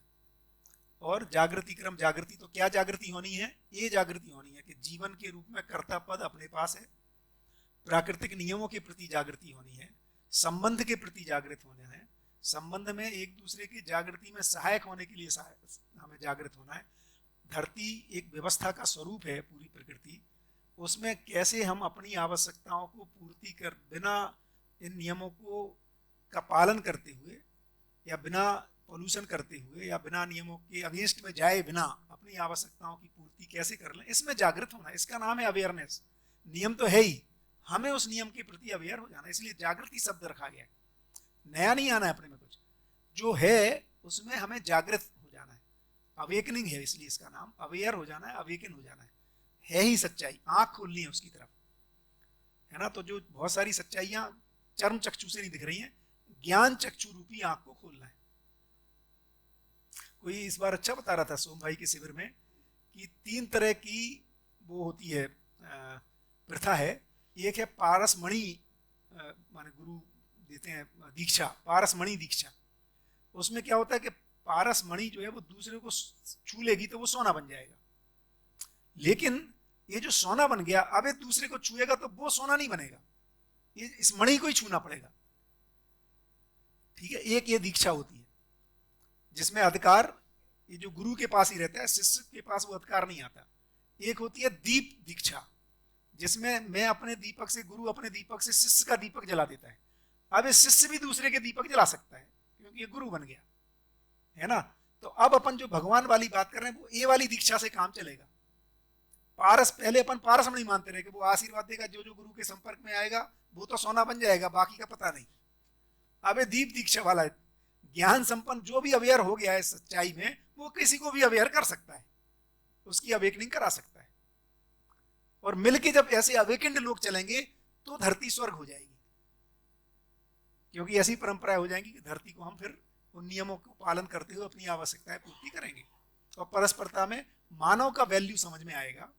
और जागृति क्रम, जागृति तो क्या जागृति होनी है? ये जागृति होनी है कि जीवन के रूप में कर्ता पद अपने पास है, प्राकृतिक नियमों के प्रति जागृति होनी है, संबंध के प्रति जागृत होना है, संबंध में एक दूसरे की जागृति में सहायक होने के लिए हमें जागृत होना है। धरती एक व्यवस्था का स्वरूप है, पूरी प्रकृति, उसमें कैसे हम अपनी आवश्यकताओं को पूर्ति कर, बिना इन नियमों को का पालन करते हुए, या बिना पोल्यूशन करते हुए, या बिना नियमों के अगेंस्ट में जाए बिना अपनी आवश्यकताओं की पूर्ति कैसे कर लें, इसमें जागृत होना। इसका नाम है अवेयरनेस। नियम तो है ही, हमें उस नियम के प्रति अवेयर हो जाना, इसलिए जागृति शब्द रखा गया है। नया नहीं आना है अपने में, कुछ जो है उसमें हमें जागृत हो जाना है। अवेकनिंग है, इसलिए इसका नाम अवेयर हो जाना है, अवेकन हो जाना है ही सच्चाई, आंख खोलनी है उसकी तरफ, है ना। तो जो बहुत सारी सच्चाइयां चर्म चक्षु से नहीं दिख रही हैं, ज्ञान चक्षु रूपी आंख को खोलना है। कोई इस बार अच्छा बता रहा था सोम भाई के शिविर में कि 3 तरह की वो होती है, प्रथा है। एक है पारसमणि, माने गुरु देते हैं दीक्षा, पारसमणि दीक्षा। उसमें क्या होता है कि पारसमणि जो है वो दूसरे को छू लेगी तो वो सोना बन जाएगा, लेकिन ये जो सोना बन गया, अब ये दूसरे को छुएगा तो वो सोना नहीं बनेगा, ये इस मणि को ही छूना पड़ेगा। ठीक है, एक ये दीक्षा होती है जिसमें अधिकार ये जो गुरु के पास ही रहता है, शिष्य के पास वो अधिकार नहीं आता। एक होती है दीप दीक्षा, जिसमें मैं अपने दीपक से, गुरु अपने दीपक से शिष्य का दीपक जला देता है। अब ये शिष्य भी दूसरे के दीपक जला सकता है क्योंकि ये गुरु बन गया, है ना। तो अब अपन जो भगवान वाली बात कर रहे हैं वो ये वाली दीक्षा से काम चलेगा। पारस, पहले अपन पारस नहीं मानते रहे कि वो आशीर्वाद देगा, जो जो गुरु के संपर्क में आएगा वो तो सोना बन जाएगा, बाकी का पता नहीं। अब ये दीप दीक्षा वाला है, ज्ञान संपन्न जो भी अवेयर हो गया है सच्चाई में, वो किसी को भी अवेयर कर सकता है, उसकी अवेकनिंग करा सकता है। और मिलके जब ऐसे अवेकेंड लोग चलेंगे तो धरती स्वर्ग हो जाएगी, क्योंकि ऐसी परंपराएं हो जाएंगी कि धरती को हम फिर उन नियमों को पालन करते हुए अपनी आवश्यकताएं पूर्ति करेंगे। और परस्परता में मानव का वैल्यू समझ में आएगा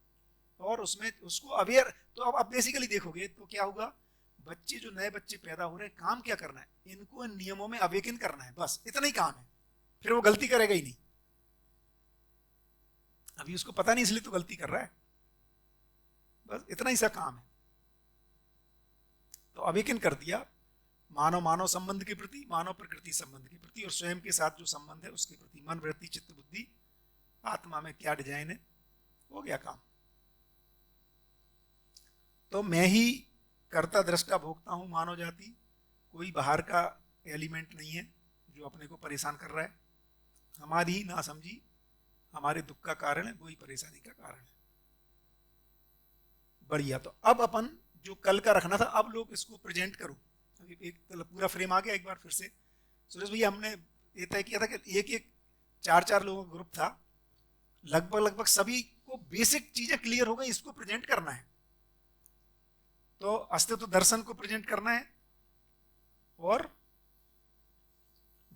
और उसमें उसको अवेयर। तो अब बेसिकली देखोगे तो क्या होगा, बच्चे जो नए बच्चे पैदा हो रहे हैं, काम क्या करना है, इनको इन नियमों में अवेकन करना है, बस इतना ही काम है। फिर वो गलती करेगा ही नहीं, अभी उसको पता नहीं इसलिए तो गलती कर रहा है, बस इतना ही सा काम है। तो अवेकन कर दिया मानव मानव संबंध के प्रति, मानव प्रकृति संबंध के प्रति, और स्वयं के साथ जो संबंध है उसके प्रति। मन, वृत्ति, चित्त, बुद्धि, आत्मा में क्या डिजाइन है, हो गया काम। तो मैं ही कर्ता दृष्टा भोगता हूं मानव जाति, कोई बाहर का एलिमेंट नहीं है जो अपने को परेशान कर रहा है। हमारी ही ना समझी हमारे दुख का कारण है, वही परेशानी का कारण है। बढ़िया, तो अब अपन जो कल का रखना था, अब लोग इसको प्रेजेंट करो। अभी एक पूरा फ्रेम आ गया। एक बार फिर से सुरेश भैया, हमने ये तय किया था कि एक एक 4-4 लोगों का ग्रुप था, लगभग सभी को बेसिक चीजें क्लियर हो गई, इसको प्रेजेंट करना है। तो अस्तित्व दर्शन को प्रेजेंट करना है और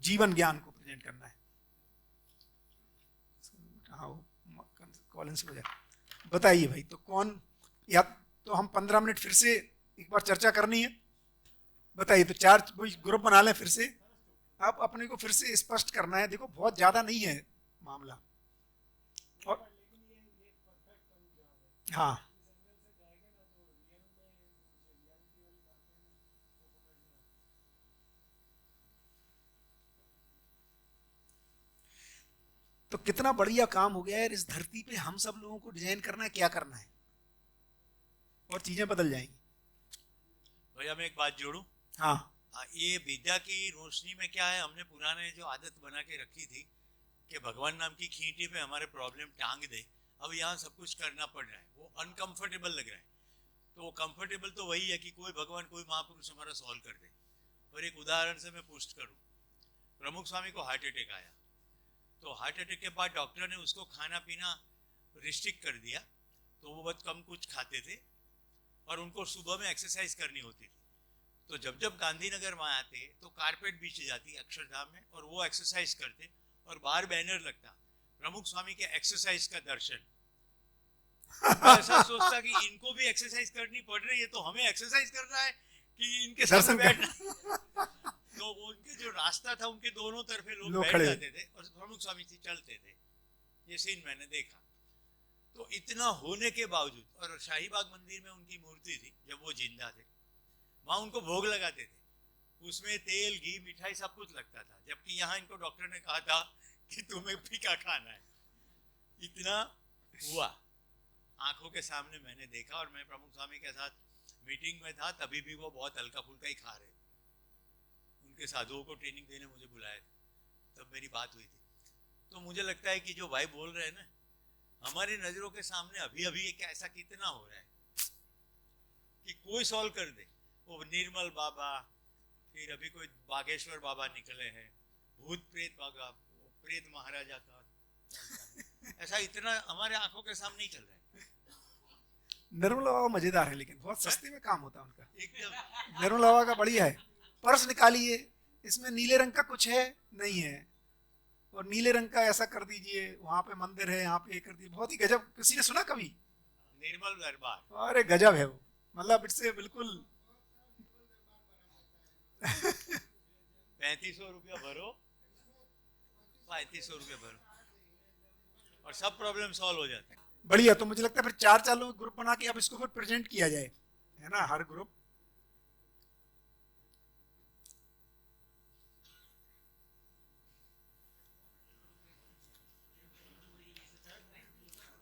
जीवन ज्ञान को प्रेजेंट करना है। बताइए भाई, तो कौन, या तो हम 15 मिनट फिर से एक बार चर्चा करनी है। बताइए, तो 4 कोई ग्रुप बना लें फिर से। अब अपने को फिर से स्पष्ट करना है। देखो बहुत ज्यादा नहीं है मामला, और हाँ तो कितना बढ़िया काम हो गया है। इस धरती पे हम सब लोगों को डिजाइन करना है, क्या करना है, और चीजें बदल जाएंगी। भैया मैं एक बात जोड़ूं। हाँ, ये विद्या की रोशनी में क्या है, हमने पुराने जो आदत बना के रखी थी कि भगवान नाम की खींटी पे हमारे प्रॉब्लम टांग दे, अब यहाँ सब कुछ करना पड़ रहा है, वो अनकंफर्टेबल लग रहा है। तो वो कंफर्टेबल तो वही है कि कोई भगवान, कोई महापुरुष हमारा सॉल्व कर दे। और एक उदाहरण से मैं पोस्ट करूं, प्रमुख स्वामी को हार्ट अटैक आया, तो हार्ट अटैक के बाद डॉक्टर ने उसको खाना पीना रिस्ट्रिक्ट कर दिया, तो वो बहुत कम कुछ खाते थे और उनको सुबह में एक्सरसाइज करनी होती थी। तो जब जब गांधीनगर में आते तो कारपेट बिछ जाती अक्षरधाम में, और वो एक्सरसाइज करते और बाहर बैनर लगता, प्रमुख स्वामी के एक्सरसाइज का दर्शन। ऐसा सोचता कि इनको भी एक्सरसाइज करनी पड़ रही है, तो हमें एक्सरसाइज करना है कि इनके साथ बैठना। तो उनके जो रास्ता था उनके दोनों तरफे लोग बैठ जाते थे और प्रमुख स्वामी जी चलते थे। ये सीन मैंने देखा। तो इतना होने के बावजूद, और शाहीबाग मंदिर में उनकी मूर्ति थी जब वो जिंदा थे, वहां उनको भोग लगाते थे, उसमें तेल, घी, मिठाई सब कुछ लगता था, जबकि यहाँ इनको डॉक्टर ने कहा था कि तुम्हें फीका खाना है। इतना हुआ, आंखों के सामने मैंने देखा। और मैं प्रमुख स्वामी के साथ मीटिंग में था, तभी भी वो बहुत हल्का फुल्का ही खा रहे। उनके साधुओं को ट्रेनिंग देने मुझे बुलाया था, तब मेरी बात हुई थी। तो मुझे लगता है कि जो भाई बोल रहे हैं ना, हमारी नजरों के सामने अभी अभी एक ऐसा कितना हो रहा है कि कोई सॉल्व कर दे। वो निर्मल बाबा, फिर अभी कोई बागेश्वर बाबा निकले हैं, भूत प्रेत बाबा, प्रेत महाराजा का ऐसा इतना हमारे आंखों के सामने ही चल रहा है। निर्मला बाबा मजेदार है, लेकिन बहुत सस्ते में काम होता है उनका। एकदम निर्मला बाबा का बढ़िया है। पर्स निकालिए, इसमें नीले रंग का कुछ है नहीं है, और नीले रंग का ऐसा कर दीजिए, वहां पे मंदिर है, यहाँ पे कर दीजिए। बहुत ही गजब। किसी ने सुना कभी? निर्मल दरबार, अरे गजब है वो, मतलब इससे बिल्कुल 3500 रुपया भरो, 3500 रुपया भरो और सब प्रॉब्लम सॉल्व हो जाते हैं। बढ़िया। तो मुझे लगता है फिर 4 लोग ग्रुप बना के अब इसको फिर प्रेजेंट किया जाए, है ना, हर ग्रुप।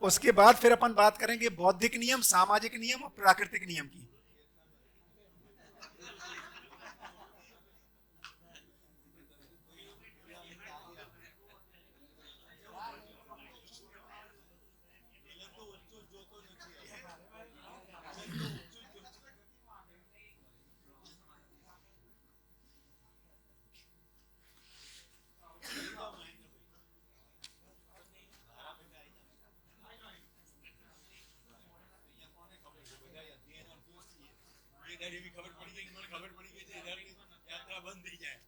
उसके बाद फिर अपन बात करेंगे बौद्धिक नियम, सामाजिक नियम और प्राकृतिक नियम की। खबर पड़ी गई, खबर पड़ी गई यात्रा बंद थी जाए।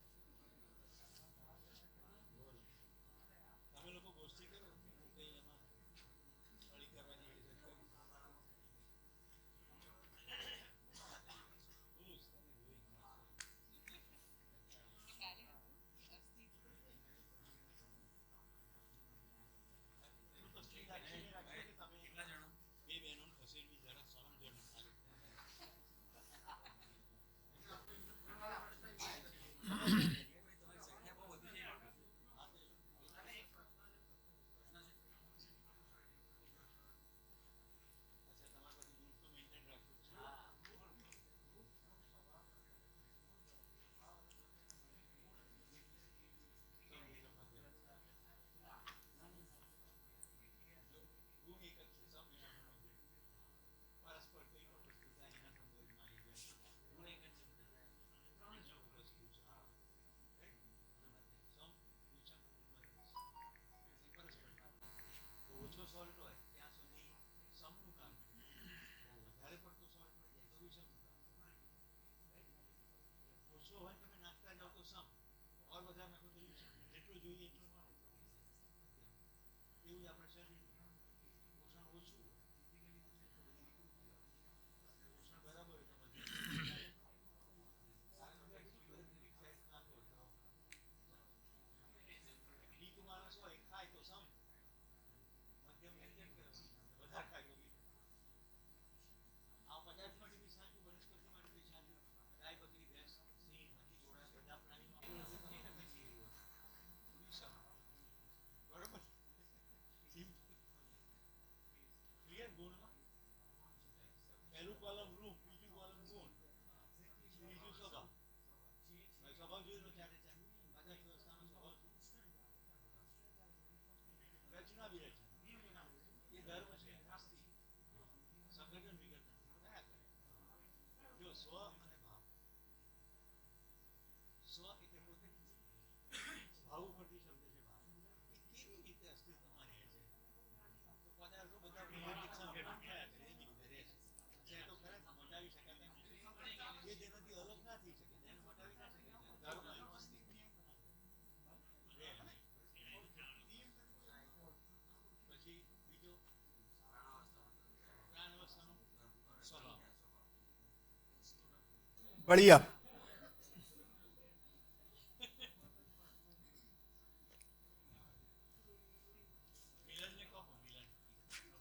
बढ़िया।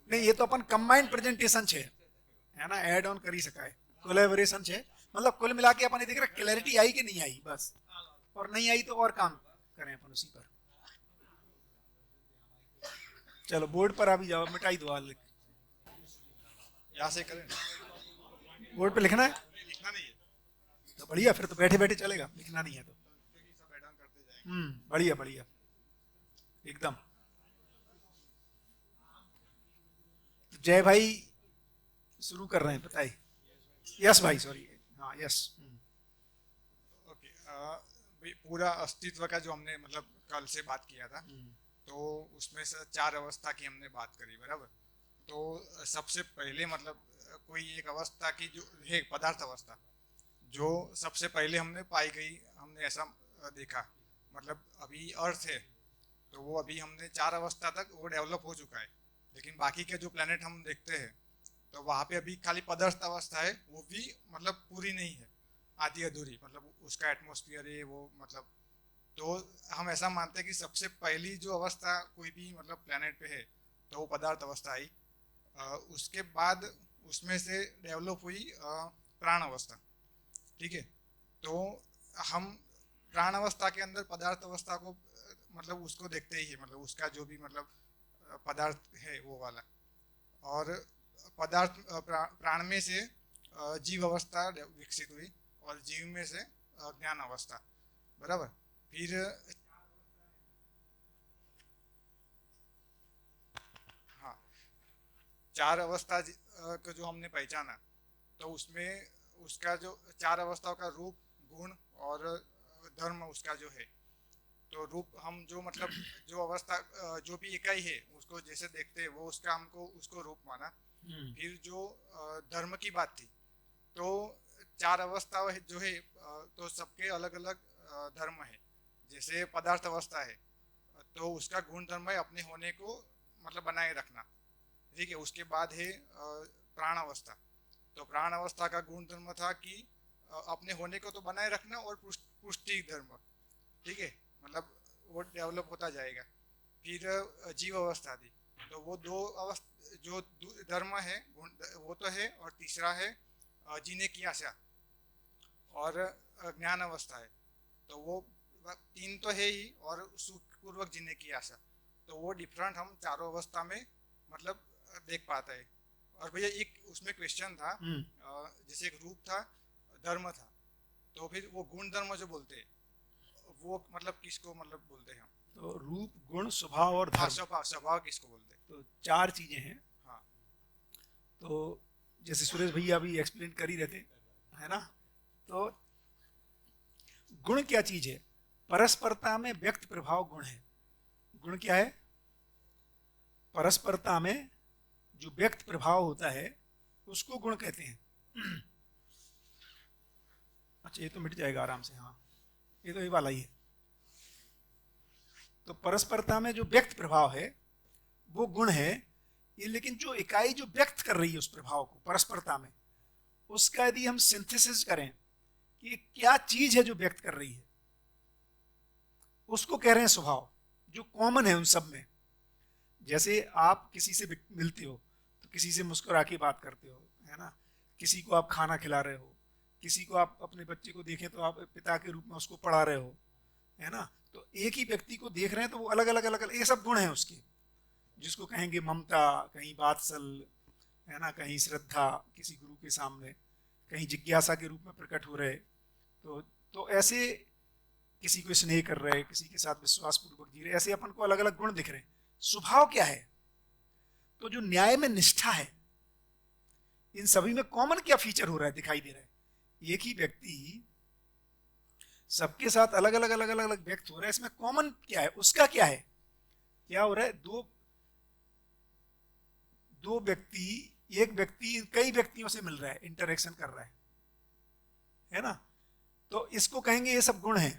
नहीं, ये तो अपन कंबाइंड प्रेजेंटेशन छे है ना, एड ऑन करी सकाय, कोलैबोरेशन छे। मतलब कुल मिला के अपन देख रहे क्लैरिटी आई कि नहीं आई बस, और नहीं आई तो और काम करें अपन उसी पर। चलो बोर्ड पर अभी जाओ, मिटाई दो लिख, यहाँ से करें। बोर्ड पे लिखना है, लिखना नहीं है तो बढ़िया, फिर तो बैठे बैठे चलेगा, लिखना नहीं है तो। सब ऐड ऑन करते जाएंगे। बढ़िया बढ़िया एकदम। जय भाई शुरू कर रहे हैं, बताइए। यस भाई, सॉरी, हाँ यस। ओके, पूरा अस्तित्व का जो हमने मतलब कल से बात किया था, तो उसमें से 4 अवस्था की हमने बात करी, बराबर। तो सबसे पहले मतलब कोई एक अवस्था की जो है पदार्थ अवस्था, जो सबसे पहले हमने पाई गई, हमने ऐसा देखा। मतलब अभी अर्थ है तो वो अभी हमने 4 अवस्था तक वो डेवलप हो चुका है, लेकिन बाकी के जो प्लेनेट हम देखते हैं तो वहाँ पे अभी खाली पदार्थ अवस्था है, वो भी मतलब पूरी नहीं है, आधी अधूरी, मतलब उसका एटमॉस्फेयर है वो, मतलब तो हम ऐसा मानते हैं कि सबसे पहली जो अवस्था कोई भी मतलब प्लेनेट पे है तो वो पदार्थ अवस्था आई। उसके बाद उसमें से डेवलप हुई प्राण अवस्था, ठीक है। तो हम प्राण अवस्था के अंदर पदार्थ अवस्था को मतलब उसको देखते ही है, मतलब उसका जो भी मतलब पदार्थ है वो वाला। और पदार्थ प्राण में से जीव अवस्था विकसित हुई और जीव में से ज्ञान अवस्था, बराबर। फिर हाँ, 4 अवस्था को जो हमने पहचाना, तो उसमें उसका जो 4 अवस्थाओं का रूप, गुण और धर्म उसका जो है, तो रूप हम जो मतलब जो अवस्था जो भी इकाई है उसको जैसे देखते हैं वो उसका हमको उसको रूप माना। फिर जो धर्म की बात थी, तो 4 अवस्था जो है तो सबके अलग अलग धर्म है। जैसे पदार्थ अवस्था है तो उसका गुण धर्म है अपने होने को मतलब बनाए रखना, ठीक है। उसके बाद है प्राण अवस्था, तो प्राण अवस्था का गुण धर्म था कि अपने होने को तो बनाए रखना और पुष्टि धर्म, ठीक है, मतलब वो डेवलप होता जाएगा। फिर जीव अवस्था थी, तो वो 2 अवस्था जो धर्म है वो तो है, और तीसरा है जीने की आशा और ज्ञान अवस्था है, तो वो 3 तो है ही, और सुखपूर्वक जीने की आशा, तो वो डिफरेंट हम चारों अवस्था में मतलब देख पाते हैं। और भैया एक उसमें क्वेश्चन था, जैसे एक रूप था, धर्म था, तो फिर वो गुण धर्म जो बोलते हैं वो मतलब किसको मतलब बोलते हैं हम? तो रूप, गुण, स्वभाव और धर्म, स्वभाव किसको बोलते हैं? तो 4 चीजें हैं। हाँ, तो जैसे सुरेश भैया अभी एक्सप्लेन कर ही रहते है ना, तो गुण क्या चीज है? परस्परता में व्यक्त प्रभाव गुण है। गुण क्या है? परस्परता में जो व्यक्त प्रभाव होता है उसको गुण कहते हैं। अच्छा, ये तो मिट जाएगा आराम से। हाँ, ये तो ये वाला ही है। तो परस्परता में जो व्यक्त प्रभाव है वो गुण है ये, लेकिन जो इकाई जो व्यक्त कर रही है उस प्रभाव को परस्परता में, उसका यदि हम सिंथेसिस करें कि क्या चीज है जो व्यक्त कर रही है, उसको कह रहे हैं स्वभाव, जो कॉमन है उन सब में। जैसे आप किसी से मिलते हो तो किसी से मुस्कुरा के बात करते हो, है ना, किसी को आप खाना खिला रहे हो, किसी को आप अपने बच्चे को देखें तो आप पिता के रूप में उसको पढ़ा रहे हो, है ना, तो एक ही व्यक्ति को देख रहे हैं तो वो अलग अलग अलग अलग ये सब गुण हैं उसके, जिसको कहेंगे ममता, कहीं वात्सल्य, है ना, कहीं श्रद्धा किसी गुरु के सामने, कहीं जिज्ञासा के रूप में प्रकट हो रहे, तो ऐसे किसी को स्नेह कर रहे, किसी के साथ विश्वास पूर्वक जी रहे, ऐसे अपन को अलग अलग गुण दिख रहे हैं। स्वभाव क्या है? तो जो न्याय में निष्ठा है, इन सभी में कॉमन क्या फीचर हो रहा है, दिखाई दे रहा है? एक ही व्यक्ति सबके साथ अलग अलग अलग अलग अलग व्यक्त हो रहा है, इसमें कॉमन क्या है? उसका क्या है? क्या हो रहा है? दो व्यक्ति, एक व्यक्ति कई व्यक्तियों से मिल रहा है, इंटरेक्शन कर रहा है ना, तो इसको कहेंगे ये सब गुण है।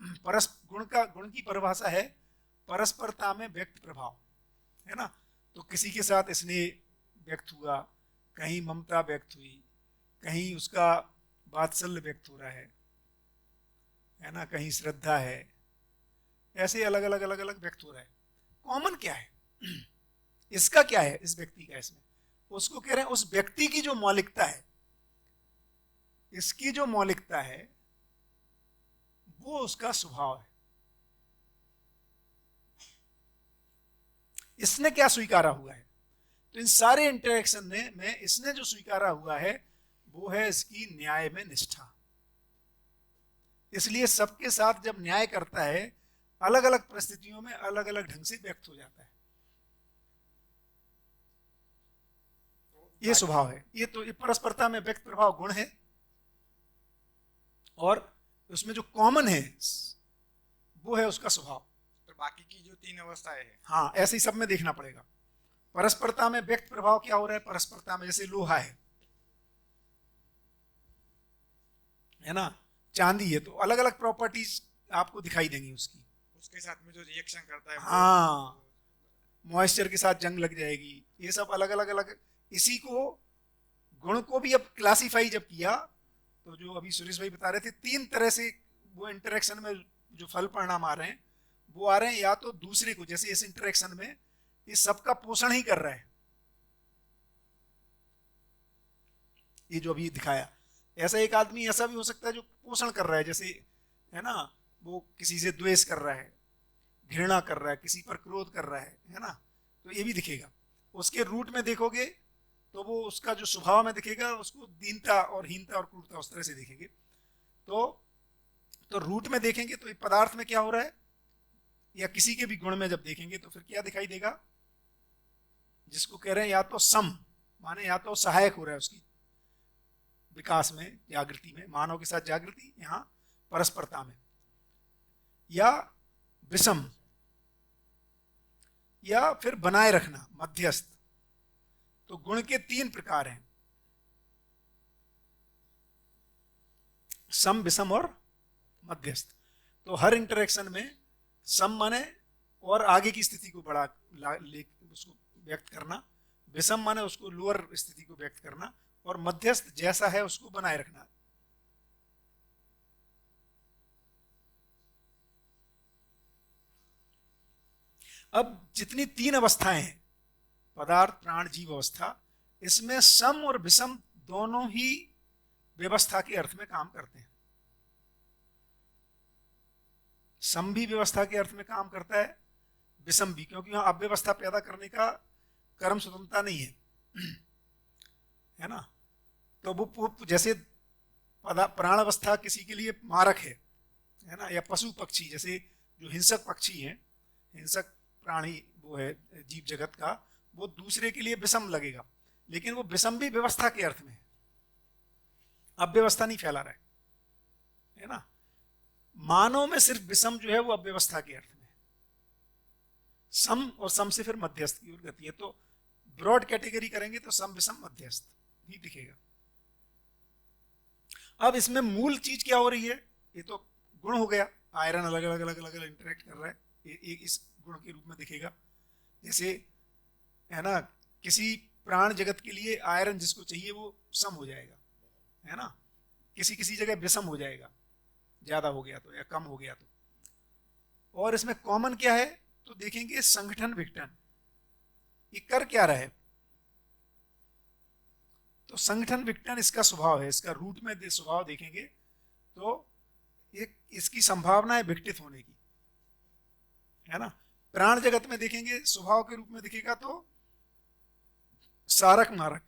गुण की परिभाषा है परस्परता में व्यक्त प्रभाव, है ना। तो किसी के साथ स्नेह व्यक्त हुआ, कहीं ममता व्यक्त हुई, कहीं उसका वात्सल्य व्यक्त हो रहा है ना, कहीं श्रद्धा है, ऐसे अलग अलग अलग अलग व्यक्त हो रहा है। कॉमन क्या है? इसका क्या है इस व्यक्ति का? इसमें उसको कह रहे हैं उस व्यक्ति की जो मौलिकता है, इसकी जो मौलिकता है वो उसका स्वभाव है। इसने क्या स्वीकारा हुआ है? तो इन सारे इंटरेक्शन में इसने जो स्वीकारा हुआ है वो है इसकी न्याय में निष्ठा। इसलिए सबके साथ जब न्याय करता है अलग अलग परिस्थितियों में अलग अलग ढंग से व्यक्त हो जाता है। ये स्वभाव है। ये तो ये परस्परता में व्यक्त प्रभाव गुण है, और उसमें जो कॉमन है वो है उसका स्वभाव। तो बाकी की जो 3 अवस्थाएं हैं, हाँ, ऐसे ही सब में देखना पड़ेगा। परस्परता में व्यक्त प्रभाव क्या हो रहा है? परस्परता में जैसे लोहा है ना, चांदी है, तो अलग अलग प्रॉपर्टीज आपको दिखाई देंगी उसकी। उसके साथ में जो रिएक्शन करता है, हाँ, मॉइस्चर के साथ जंग लग जाएगी, ये सब अलग अलग अलग। इसी को गुण को भी अब क्लासिफाई जब किया, तो जो अभी सुरेश भाई बता रहे थे 3 तरह से वो इंटरेक्शन में जो फल परिणाम आ रहे हैं वो आ रहे हैं, या तो दूसरे को, जैसे इस इंटरेक्शन में ये सबका पोषण ही कर रहा है, ये जो अभी दिखाया। ऐसा एक आदमी ऐसा भी हो सकता है जो पोषण कर रहा है, जैसे है ना, वो किसी से द्वेष कर रहा है, घृणा कर रहा है, किसी पर क्रोध कर रहा है ना, तो ये भी दिखेगा। उसके रूट में देखोगे तो वो उसका जो स्वभाव में दिखेगा उसको दीनता और हीनता और क्रूरता उस तरह से देखेंगे। तो रूट में देखेंगे तो पदार्थ में क्या हो रहा है, या किसी के भी गुण में जब देखेंगे तो फिर क्या दिखाई देगा, जिसको कह रहे हैं या तो सम, माने या तो सहायक हो रहा है उसकी विकास में, जागृति में, मानव के साथ जागृति, यहां परस्परता में, या विषम, या फिर बनाए रखना, मध्यस्थ। तो गुण के 3 प्रकार हैं, सम, विषम और मध्यस्थ। तो हर इंटरेक्शन में सम माने और आगे की स्थिति को बड़ा उसको व्यक्त करना, विषम माने उसको लोअर स्थिति को व्यक्त करना, और मध्यस्थ जैसा है उसको बनाए रखना। अब जितनी 3 अवस्थाएं हैं, पदार्थ, प्राण, जीव अवस्था, इसमें सम और विषम दोनों ही व्यवस्था के अर्थ में काम करते हैं। सम भी व्यवस्था के अर्थ में काम करता है, विषम भी, क्योंकि वहां अव्यवस्था पैदा करने का कर्म स्वतंत्रता नहीं है, है ना। तो वो जैसे प्राण अवस्था किसी के लिए मारक है ना, या पशु पक्षी, जैसे जो हिंसक पक्षी हैं, हिंसक प्राणी वो है जीव जगत का, वो दूसरे के लिए विषम लगेगा, लेकिन वो विषम भी व्यवस्था के अर्थ में है, अव्यवस्था नहीं फैला रहा है ना। मानव में सिर्फ विषम जो है वो अव्यवस्था के अर्थ में है, सम और सम से फिर मध्यस्थ की ओर गति है। तो ब्रॉड कैटेगरी करेंगे तो सम, विषम, मध्यस्थ ही दिखेगा। अब इसमें मूल चीज क्या हो रही है, ये तो गुण हो गया, आयरन अलग अलग अलग अलग इंटरेक्ट कर रहा है, एक इस गुण के रूप में दिखेगा। जैसे है ना, किसी प्राण जगत के लिए आयरन जिसको चाहिए वो सम हो जाएगा, है ना, किसी किसी जगह विषम हो जाएगा, ज्यादा हो गया तो या कम हो गया तो। और इसमें कॉमन क्या है तो देखेंगे संगठन विघटन, ये कर क्या रहा है, तो संगठन विघटन इसका स्वभाव है, इसका रूट में स्वभाव देखेंगे तो एक इसकी संभावना है विघटित होने की, है ना। प्राण जगत में देखेंगे स्वभाव के रूप में दिखेगा तो सारक मारक,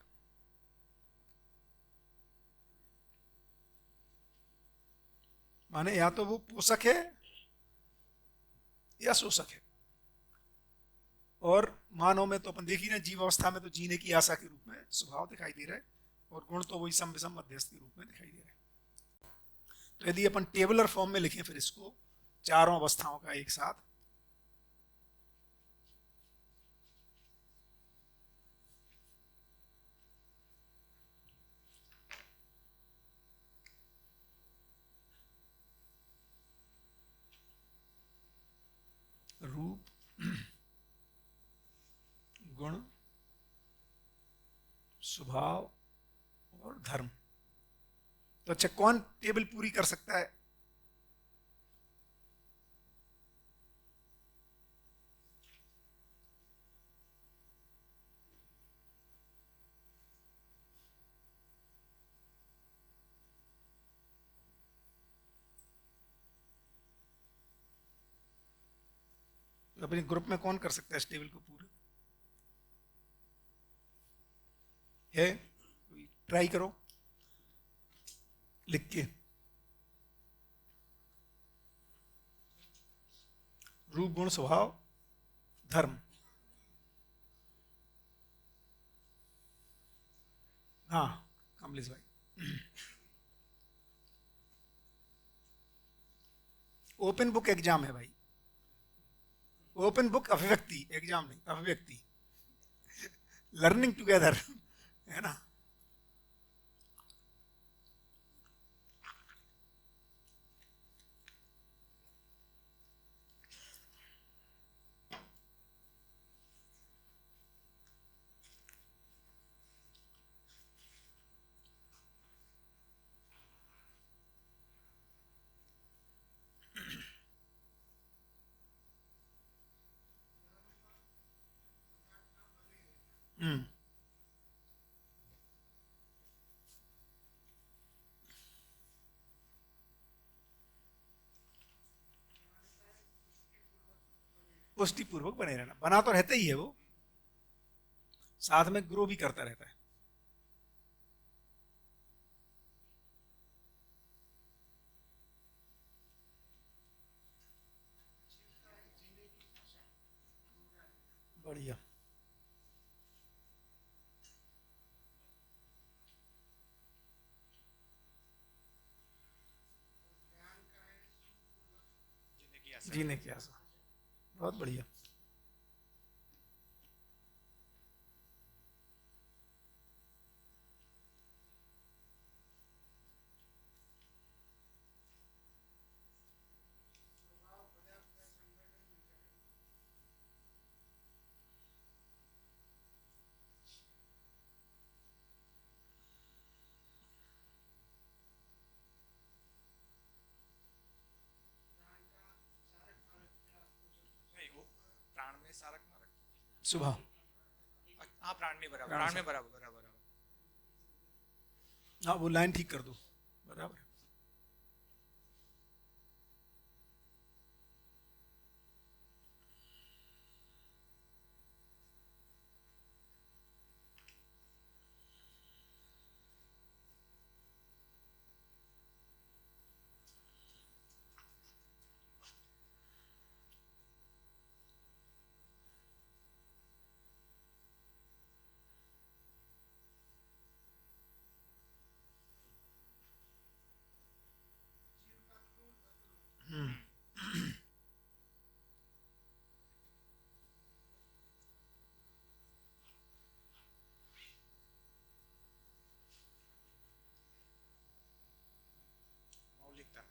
माने या तो वो पोषक है या शोषक है। और मानव में तो अपन देख ही ना, जीव अवस्था में तो जीने की आशा के रूप में स्वभाव दिखाई दे रहा है, और गुण तो वही सम, विषम, मध्यस्थ के रूप में दिखाई दे रहा है। तो यदि अपन टेबुलर फॉर्म में लिखें फिर इसको चारों अवस्थाओं का एक साथ, रूप, गुण, स्वभाव और धर्म। तो अच्छा, कौन टेबल पूरी कर सकता है? अपने ग्रुप में कौन कर सकता है इस टेबल को पूरा? है, ट्राई करो लिख के। रूप, गुण, स्वभाव, धर्म। हाँ कमलेश भाई, ओपन बुक एग्जाम है भाई, ओपन बुक अभिव्यक्ति, एग्जाम नहीं, अभिव्यक्ति, लर्निंग टुगेदर, है ना। पुष्टि पूर्वक बने रहना, बना तो रहता ही है वो, साथ में ग्रो भी करता रहता है। बढ़िया। जीने की आशा, बहुत बढ़िया। नहीं, वो प्राण में सारक मारक। सुबह, हाँ, प्राण में बराबर, प्राण प्राण में सारक। बराबर बराबर। हाँ वो लाइन ठीक कर दो, बराबर है। मौलिकता।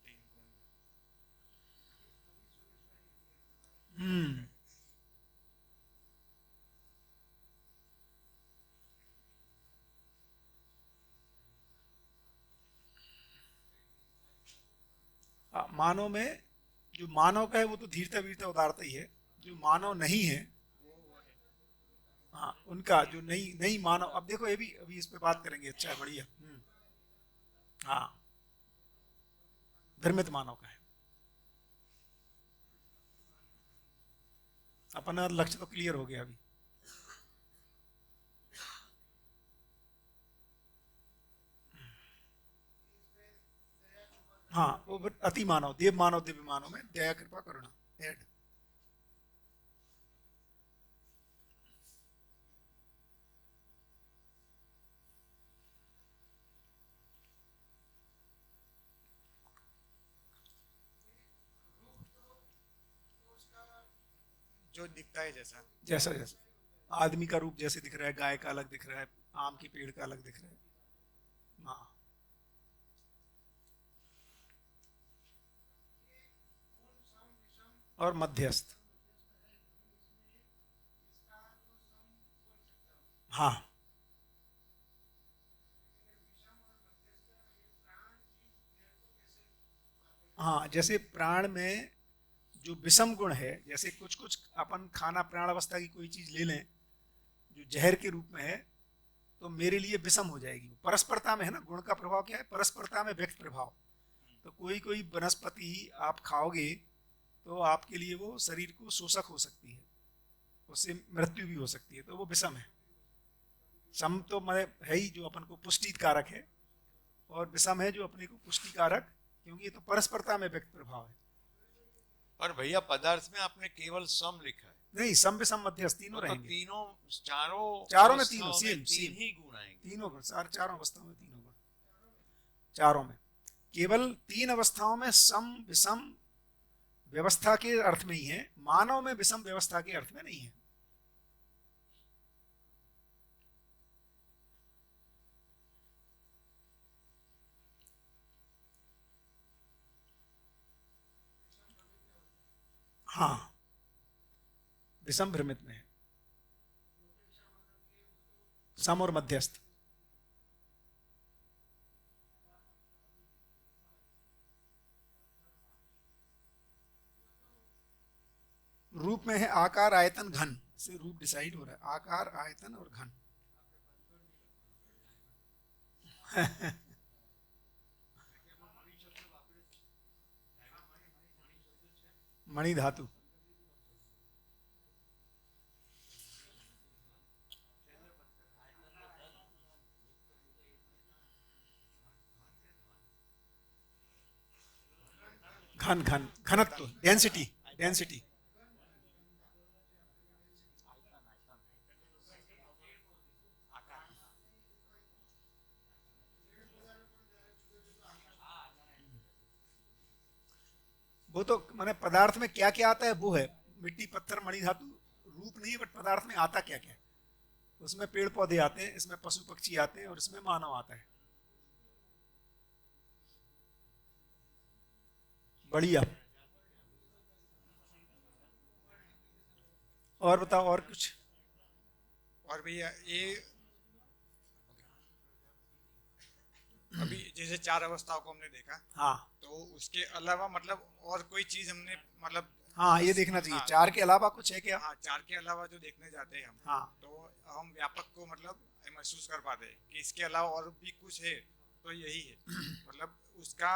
तीन गुण। हम्म। मानव में जो मानव का है वो तो धीरता वीरता उदारता ही है। जो मानव नहीं है, हाँ उनका जो नहीं नहीं मानव, अब देखो ये भी अभी इस पे बात करेंगे। अच्छा है, बढ़िया। हाँ, धर्मित मानव का है। अपना लक्ष्य तो क्लियर हो गया अभी। हाँ वो अति मानव, देव मानव, दिव्य मानव में दया कृपा करुणा ऐड। जो दिखता है जैसा। जैसा जैसा आदमी का रूप जैसे दिख रहा है, गाय का अलग दिख रहा है, आम के पेड़ का अलग दिख रहा है। हाँ, और मध्यस्थ। हाँ, हाँ जैसे प्राण में जो विषम गुण है, जैसे कुछ कुछ अपन खाना प्राण अवस्था की कोई चीज ले लें जो जहर के रूप में है, तो मेरे लिए विषम हो जाएगी। परस्परता में है ना, गुण का प्रभाव क्या है? परस्परता में व्यक्त प्रभाव। तो कोई कोई वनस्पति आप खाओगे तो आपके लिए वो शरीर को शोषक हो सकती है, उससे मृत्यु भी हो सकती है, तो वो विषम है। सम तो मैं है ही जो अपन को पुष्टि कारक है, और विषम है जो अपने को पुष्टि कारक, क्योंकि ये तो परस्परता में व्यक्त प्रभाव है। पर भैया पदार्थ में आपने केवल सम लिखा है। नहीं, सम विषम मध्यस्थ तीनों तो रहेंगे। तीनों चारों चारों में अवस्थाओं तीनों सेम तीन सेम ही गुण आएंगे। तीनों गुण, चारों अवस्थाओं में तीनों गुण, चारों में। केवल तीन अवस्थाओं में सम विषम व्यवस्था के अर्थ में ही है, मानव में विषम व्यवस्था के अर्थ में नहीं है। हाँ, विषम भ्रमित में है, सम और मध्यस्थ। रूप में है आकार आयतन घन, से रूप डिसाइड हो रहा है, आकार आयतन और घन। मणि धातु, घनत्व, डेंसिटी, डेंसिटी। वो तो माने पदार्थ में क्या क्या आता है वो है, मिट्टी पत्थर मणि धातु रूप नहीं है, बट पदार्थ में आता क्या क्या है। उसमें पेड़ पौधे आते हैं, इसमें पशु पक्षी आते हैं, और इसमें मानव आता है। बढ़िया। और बताओ और कुछ। और भैया ये अभी जैसे 4 अवस्थाओं को हमने देखा, हाँ तो उसके अलावा मतलब और कोई चीज हमने मतलब हाँ, ये देखना चाहिए। हाँ, 4 के अलावा कुछ है क्या? हाँ 4 के अलावा जो देखने जाते हैं हम, हाँ तो हम व्यापक को मतलब महसूस कर पाते हैं कि इसके अलावा और भी कुछ है, तो यही है। मतलब उसका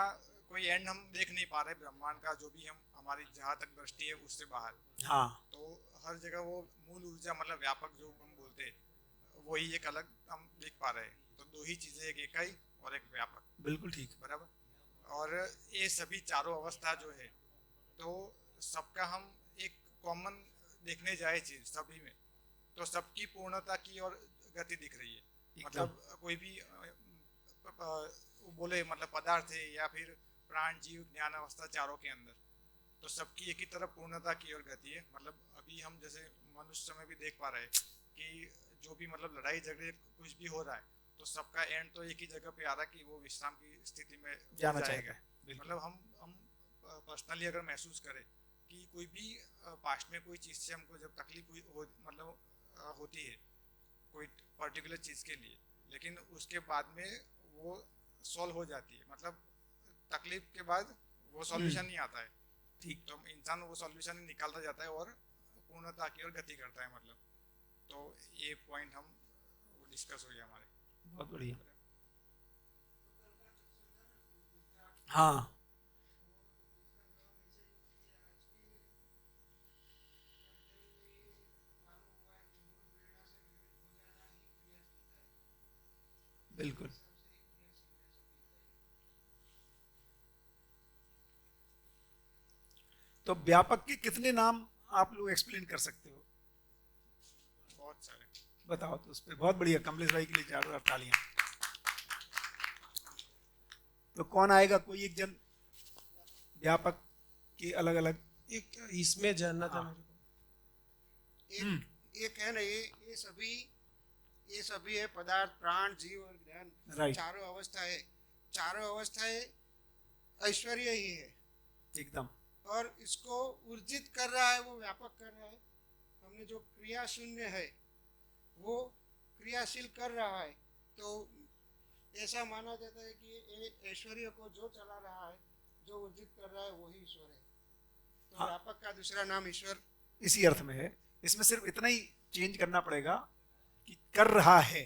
कोई एंड हम देख नहीं पा रहे ब्रह्मांड का, जो भी हम हमारी जहाँ तक दृष्टि है उससे बाहर। हाँ तो हर जगह वो मूल ऊर्जा मतलब व्यापक जो हम बोलते हैं, वही एक अलग हम देख पा रहे हैं। तो 2 ही चीजें, एक इकाई और एक व्यापक। बिल्कुल ठीक। बराबर। और ये सभी चारों अवस्था जो है, तो सबका हम एक कॉमन देखने जाए चीज सभी में, तो सबकी पूर्णता की और गति दिख रही है। मतलब कोई भी बोले मतलब पदार्थ है या फिर प्राण जीव ज्ञान अवस्था, चारों के अंदर तो सबकी एक ही तरफ पूर्णता की ओर गति है। मतलब अभी हम जैसे मनुष्य में भी देख पा रहे हैं कि जो भी मतलब लड़ाई झगड़े कुछ भी हो रहा है, तो सबका एंड तो एक ही जगह पे आ रहा है कि वो विश्राम की स्थिति में जाना जाएगा। चाहिए। मतलब हम पर्सनली अगर महसूस करें कि कोई भी पास्ट में कोई चीज़ से हमको जब तकलीफ मतलब होती है कोई पर्टिकुलर चीज़ के लिए, लेकिन उसके बाद में वो सॉल्व हो जाती है। मतलब तकलीफ के बाद वो सॉल्यूशन नहीं आता है, ठीक, तो इंसान वो सॉल्यूशन निकालता जाता है और पूर्णता की ओर गति करता है। मतलब तो ये पॉइंट हम डिस्कस हुए हमारे। बहुत बढ़िया। हाँ बिल्कुल। तो व्यापक के कितने नाम आप लोग एक्सप्लेन कर सकते हो? बहुत सारे। बताओ तो उस पर। बहुत बढ़िया, कमलेश भाई के लिए जोरदार तालियां। तो कौन आएगा? कोई एक जन व्यापक के अलग अलग। एक इसमें जानना था मेरे को। एक है ना, ये सभी है पदार्थ, प्राण, जीव और ज्ञान। राइट। चारों अवस्थाएं ऐश्वर्य ही है एकदम। और इसको ऊर्जित कर रहा है, वो व्यापक कर रहा है। हमने जो क्रिया शून्य है वो क्रियाशील कर रहा है, तो ऐसा माना जाता है कि ये ऐश्वर्य को जो चला रहा है, जो ऊर्जित कर रहा है, वही ईश्वर है। तो हाँ। व्यापक का दूसरा नाम ईश्वर इसी अर्थ में है। इसमें सिर्फ इतना ही चेंज करना पड़ेगा कि कर रहा है,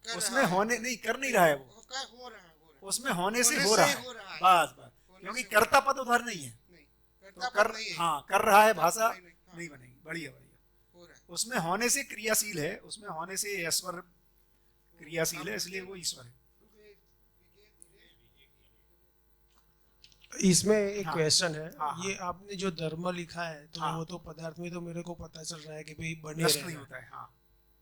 कर उसमें रहा है। होने नहीं, कर नहीं रहा है वो, हो रहा है। उसमें होने से होने हो से रहा ही है। हो रहा है। बस बस, होने क्योंकि से कर्ता पद उधर नहीं है, नहीं, तो कर्ता कर, पद नहीं है। हाँ कर रहा है भाषा हाँ। नहीं बनेगी। बढ़िया बढ़िया। हो रहा है। उसमें होने से क्रियाशील है, उसमें होने से ईश्वर क्रियाशील है, इसलिए वो ईश्वर है। इसमें एक हाँ। क्वेश्चन है। हाँ, हाँ। ये आपने जो धर्म लिखा है, तो हाँ। वो तो पदार्थ में तो मेरे को पता चल रहा है कि भाई बने नष्ट नहीं रहना, होता है। हाँ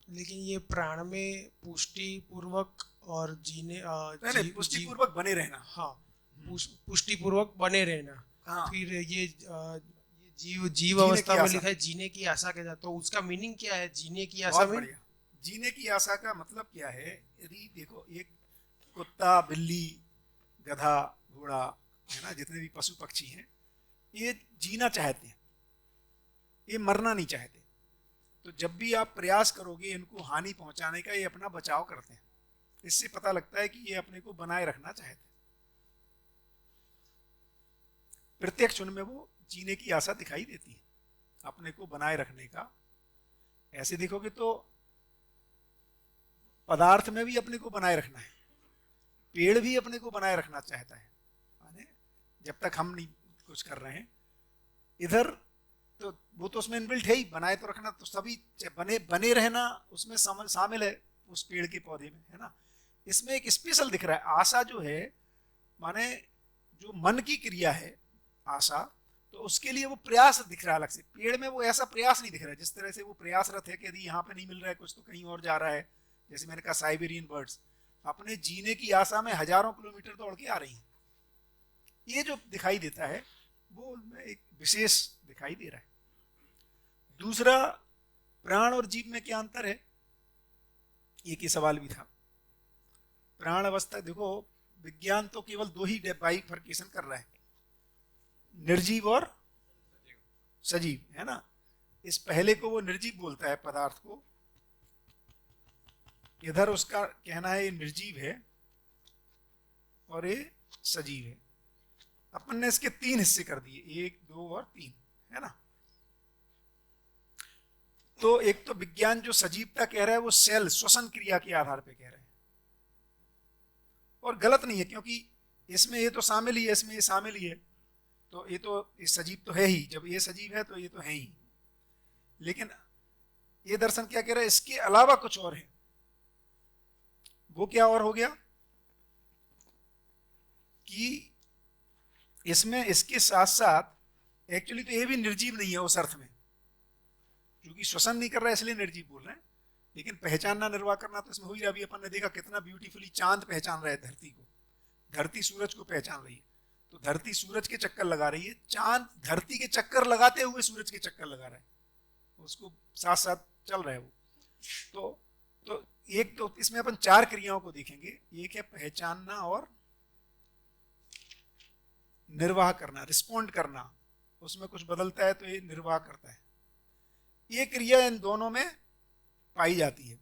लेकिन ये प्राण में पुष्टि पूर्वक और जीने नहीं, पुष्टि पूर्वक बने रहना। हाँ, पुष्टि पूर्वक बने रहना। हाँ। फिर ये जीव जीने अवस्था की में आशा। लिखा है जीने की आशा के साथ, तो उसका मीनिंग क्या है? जीने की आशा बहुत में बढ़िया। जीने की आशा का मतलब क्या है? यदि देखो, एक कुत्ता, बिल्ली, गधा, घोड़ा है ना, जितने भी पशु पक्षी हैं, ये जीना चाहते हैं, ये मरना नहीं चाहते। तो जब भी आप प्रयास करोगे इनको हानि पहुंचाने का, ये अपना बचाव करते हैं। इससे पता लगता है कि ये अपने को बनाए रखना चाहते हैं। प्रत्यक्ष उनमें वो जीने की आशा दिखाई देती है, अपने को बनाए रखने का। ऐसे देखोगे तो पदार्थ में भी अपने को बनाए रखना है, पेड़ भी अपने को बनाए रखना चाहता है, माने जब तक हम नहीं कुछ कर रहे हैं इधर, तो वो तो उसमें इनबिल्ट है ही, बनाए तो रखना। तो सभी बने रहना उसमें शामिल है, उस पेड़ के पौधे में, है ना। इसमें एक स्पेशल दिख रहा है आशा जो है, माने जो मन की क्रिया है, आशा, तो उसके लिए वो प्रयास दिख रहा है अलग से। पेड़ में वो ऐसा प्रयास नहीं दिख रहा है, जिस तरह से वो प्रयासरत है कि यदि यहाँ पे नहीं मिल रहा है कुछ तो कहीं और जा रहा है। जैसे मैंने कहा साइबेरियन बर्ड्स अपने जीने की आशा में हजारों किलोमीटर दौड़ के आ रही हैं। ये जो दिखाई देता है वो एक विशेष दिखाई दे रहा है। दूसरा, प्राण और जीव में क्या अंतर है, एक ही सवाल भी था। प्राण अवस्था देखो, विज्ञान तो केवल दो ही बाइफर्केशन कर रहा है, निर्जीव और सजीव, है ना। इस पहले को वो निर्जीव बोलता है पदार्थ को, इधर उसका कहना है ये निर्जीव है और ये सजीव है। अपन ने इसके तीन हिस्से कर दिए, 1, 2 और 3, है ना। तो एक तो विज्ञान जो सजीवता कह रहा है वो सेल श्वसन क्रिया के आधार पे कह रहा है, और गलत नहीं है, क्योंकि इसमें ये तो शामिल ही है, इसमें ये शामिल ही है, तो ये तो इस सजीव तो है ही। जब ये सजीव है तो ये तो है ही। लेकिन ये दर्शन क्या कह रहा है, इसके अलावा कुछ और है। वो क्या और हो गया कि इसमें इसके साथ साथ एक्चुअली तो ये भी निर्जीव नहीं है उस अर्थ में, क्योंकि श्वसन नहीं कर रहा है इसलिए निर्जीव बोल रहे हैं। लेकिन पहचानना, निर्वाह करना तो इसमें हो ही रहा। अभी अपन ने देखा कितना ब्यूटीफुली चांद पहचान रहा है धरती को, धरती सूरज को पहचान रही है। तो धरती सूरज के चक्कर लगा रही है, चांद धरती के चक्कर लगाते हुए सूरज के चक्कर लगा रहा है, उसको साथ साथ चल रहा है वो। तो एक तो इसमें अपन 4 क्रियाओं को देखेंगे। एक है पहचानना और निर्वाह करना, रिस्पॉन्ड करना, उसमें कुछ बदलता है तो ये निर्वाह करता है। ये क्रिया इन दोनों में पाई जाती है।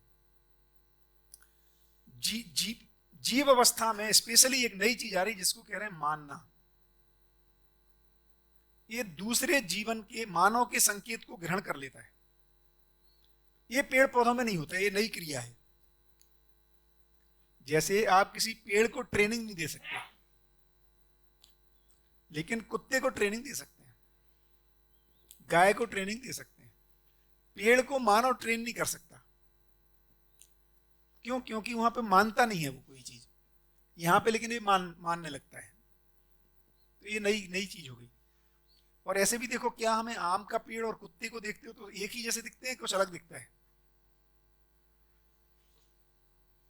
जीव अवस्था में स्पेशली एक नई चीज आ रही जिसको कह रहे हैं मानना। ये दूसरे जीवन के, मानव के संकेत को ग्रहण कर लेता है। ये पेड़ पौधों में नहीं होता, ये नई क्रिया है। जैसे आप किसी पेड़ को ट्रेनिंग नहीं दे सकते, लेकिन कुत्ते को ट्रेनिंग दे सकते हैं, गाय को ट्रेनिंग दे सकते हैं। पेड़ को मानव ट्रेन नहीं कर सकता। क्यों? क्योंकि वहां पे मानता नहीं है वो कोई चीज। यहां पे लेकिन ये मानने लगता है। तो ये नई चीज हो गई। और ऐसे भी देखो, क्या हमें आम का पेड़ और कुत्ते को देखते हो तो एक ही जैसे दिखते हैं, कुछ अलग दिखता है?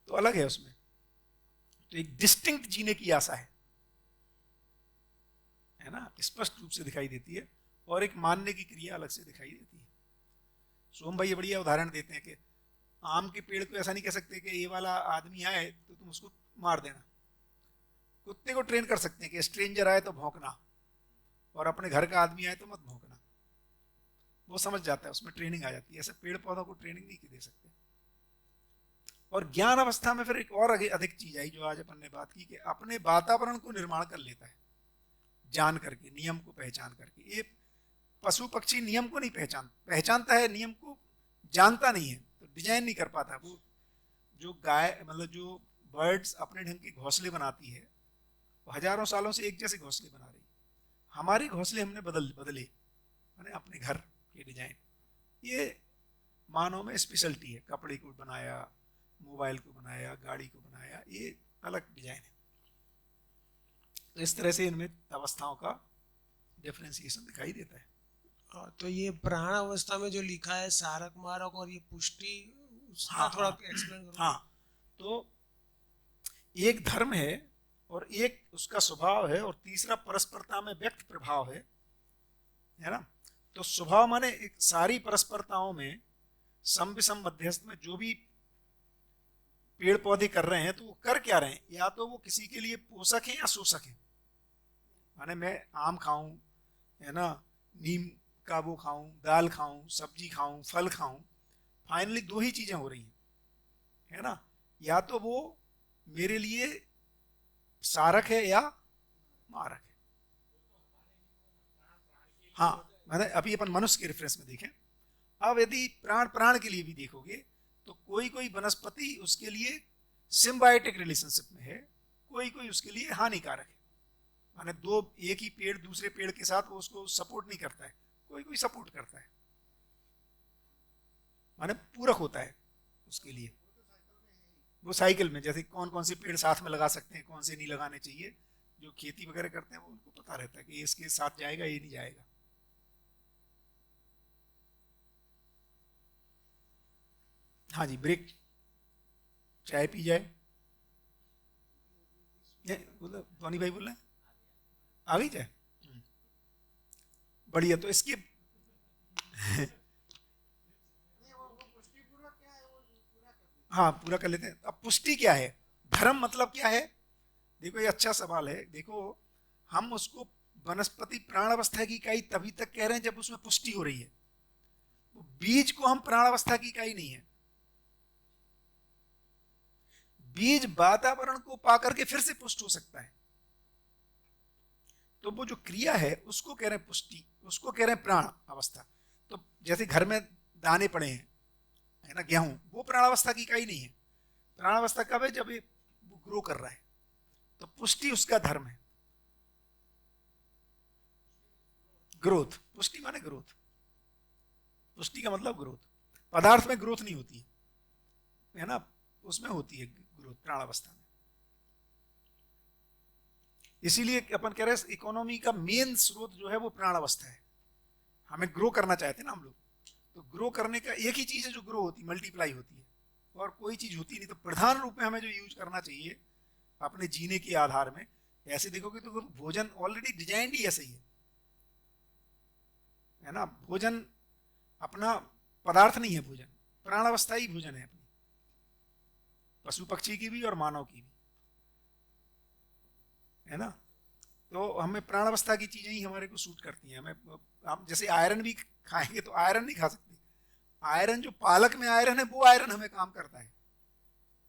तो अलग है उसमें। तो एक डिस्टिंक्ट जीने की आशा है ना, स्पष्ट रूप से दिखाई देती है। और एक मानने की क्रिया अलग से दिखाई देती है। सोम भाई ये बढ़िया उदाहरण देते हैं कि आम के पेड़ को ऐसा नहीं कह सकते कि ये वाला आदमी आए तो तुम उसको मार देना। कुत्ते को ट्रेन कर सकते हैं कि स्ट्रेंजर आए तो भौंकना, और अपने घर का आदमी आए तो मत भौंकना। वो समझ जाता है, उसमें ट्रेनिंग आ जाती है। ऐसे पेड़ पौधों को ट्रेनिंग नहीं दे सकते। और ज्ञान अवस्था में फिर एक और अधिक चीज आई जो आज अपन ने बात की, कि अपने वातावरण को निर्माण कर लेता है जान करके, नियम को पहचान करके। ये पशु पक्षी नियम को नहीं पहचानता है, नियम को जानता नहीं है, तो डिजाइन नहीं कर पाता। वो जो गाय, मतलब जो बर्ड्स अपने ढंग के घोंसले बनाती है, वो हजारों सालों से एक जैसे घोंसले बना रही। हमारे घोंसले हमने बदले मैंने अपने घर के डिजाइन। ये मानव में स्पेशलिटी है। कपड़े को बनाया, मोबाइल को बनाया, गाड़ी को बनाया, ये अलग डिजाइन है। तो इस तरह से इनमें अवस्थाओं का डिफरेंशिएशन दिखाई देता है। तो ये प्राण अवस्था में जो लिखा है सारक मारक और ये पुष्टि, उसका थोड़ा एक्सप्लेन करो। हाँ, तो एक धर्म है और एक उसका स्वभाव है, और तीसरा परस्परता में व्यक्त प्रभाव है ना। तो स्वभाव माने एक सारी परस्परताओं में सम विषम मध्यस्थ में जो भी पेड़ पौधे कर रहे हैं, तो वो कर क्या रहे हैं? या तो वो किसी के लिए पोषक है या शोषक है। माने मैं आम खाऊं, है ना, नीम का वो खाऊं, दाल खाऊं, सब्जी खाऊं, फल खाऊं, फाइनली 2 ही चीजें हो रही हैं, है ना। या तो वो मेरे लिए सारक है या मारक है। हाँ, मैंने अभी अपन मनुष्य के रेफरेंस में देखें। अब यदि प्राण के लिए भी देखोगे तो कोई वनस्पति उसके लिए सिम्बायोटिक रिलेशनशिप में है, कोई उसके लिए हानिकारक है। माने एक ही पेड़ दूसरे पेड़ के साथ वो उसको सपोर्ट नहीं करता है, कोई सपोर्ट करता है, माने पूरक होता है उसके लिए। वो साइकिल में जैसे कौन कौन से पेड़ साथ में लगा सकते हैं, कौन से नहीं लगाने चाहिए, जो खेती वगैरह करते हैं वो उनको पता रहता है कि इसके साथ जाएगा ये नहीं जाएगा। हाँ जी, ब्रेक, चाय पी जाए। बोला टोनी भाई बोल रहे हैं आ गई चाय, बढ़िया। तो इसकी हाँ पूरा कर लेते हैं। अब पुष्टि क्या है, धर्म मतलब क्या है? देखो ये अच्छा सवाल है। देखो हम उसको वनस्पति प्राणावस्था की इकाई तभी तक कह रहे हैं जब उसमें पुष्टि हो रही है। बीज को हम प्राणावस्था की इकाई नहीं है। बीज वातावरण को पाकर के फिर से पुष्ट हो सकता है। तो वो जो क्रिया है उसको कह रहे हैं पुष्टि, उसको कह रहे हैं प्राण अवस्था। तो जैसे घर में दाने पड़े हैं, है ना, गेहूं, वो प्राणावस्था की इकाई नहीं है। प्राणावस्था कब है? जब ये ग्रो कर रहा है। तो पुष्टि उसका धर्म है। ग्रोथ, पुष्टि माने ग्रोथ। पुष्टि का मतलब ग्रोथ। पदार्थ में ग्रोथ नहीं होती है ना, उसमें होती है ग्रोथ प्राणावस्था में। इसीलिए अपन कह रहे हैं इकोनॉमी का मेन स्रोत जो है वो प्राणावस्था है। हमें ग्रो करना चाहते हैं ना हम लोग, तो ग्रो करने का एक ही चीज है जो ग्रो होती, मल्टीप्लाई होती है, और कोई चीज होती नहीं। तो प्रधान रूप में हमें जो यूज करना चाहिए अपने जीने के आधार में, ऐसे देखोगे तो भोजन ऑलरेडी डिजाइंड ही ऐसे ही है ना। भोजन अपना पदार्थ नहीं है, भोजन प्राणावस्था ही भोजन है अपनी, पशु पक्षी की भी और मानव की भी, है ना। तो हमें प्राणावस्था की चीजें ही हमारे को सूट करती हैं। हमें हम जैसे आयरन भी खाएंगे तो आयरन नहीं खा सकते। आयरन जो पालक में आयरन है वो आयरन हमें काम करता है।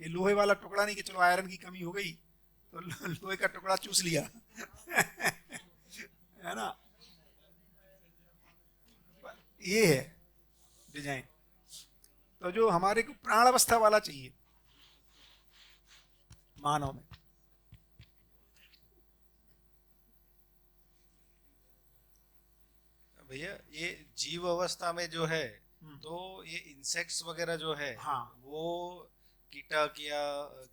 ये लोहे वाला टुकड़ा नहीं कि चलो आयरन की कमी हो गई तो लोहे का टुकड़ा चूस लिया है ना। ये है डिजाइन। तो जो हमारे को प्राणावस्था वाला चाहिए मानव में। भैया ये जीव अवस्था में जो है, तो ये इंसेक्ट्स वगैरह जो है, हाँ, वो कीटक या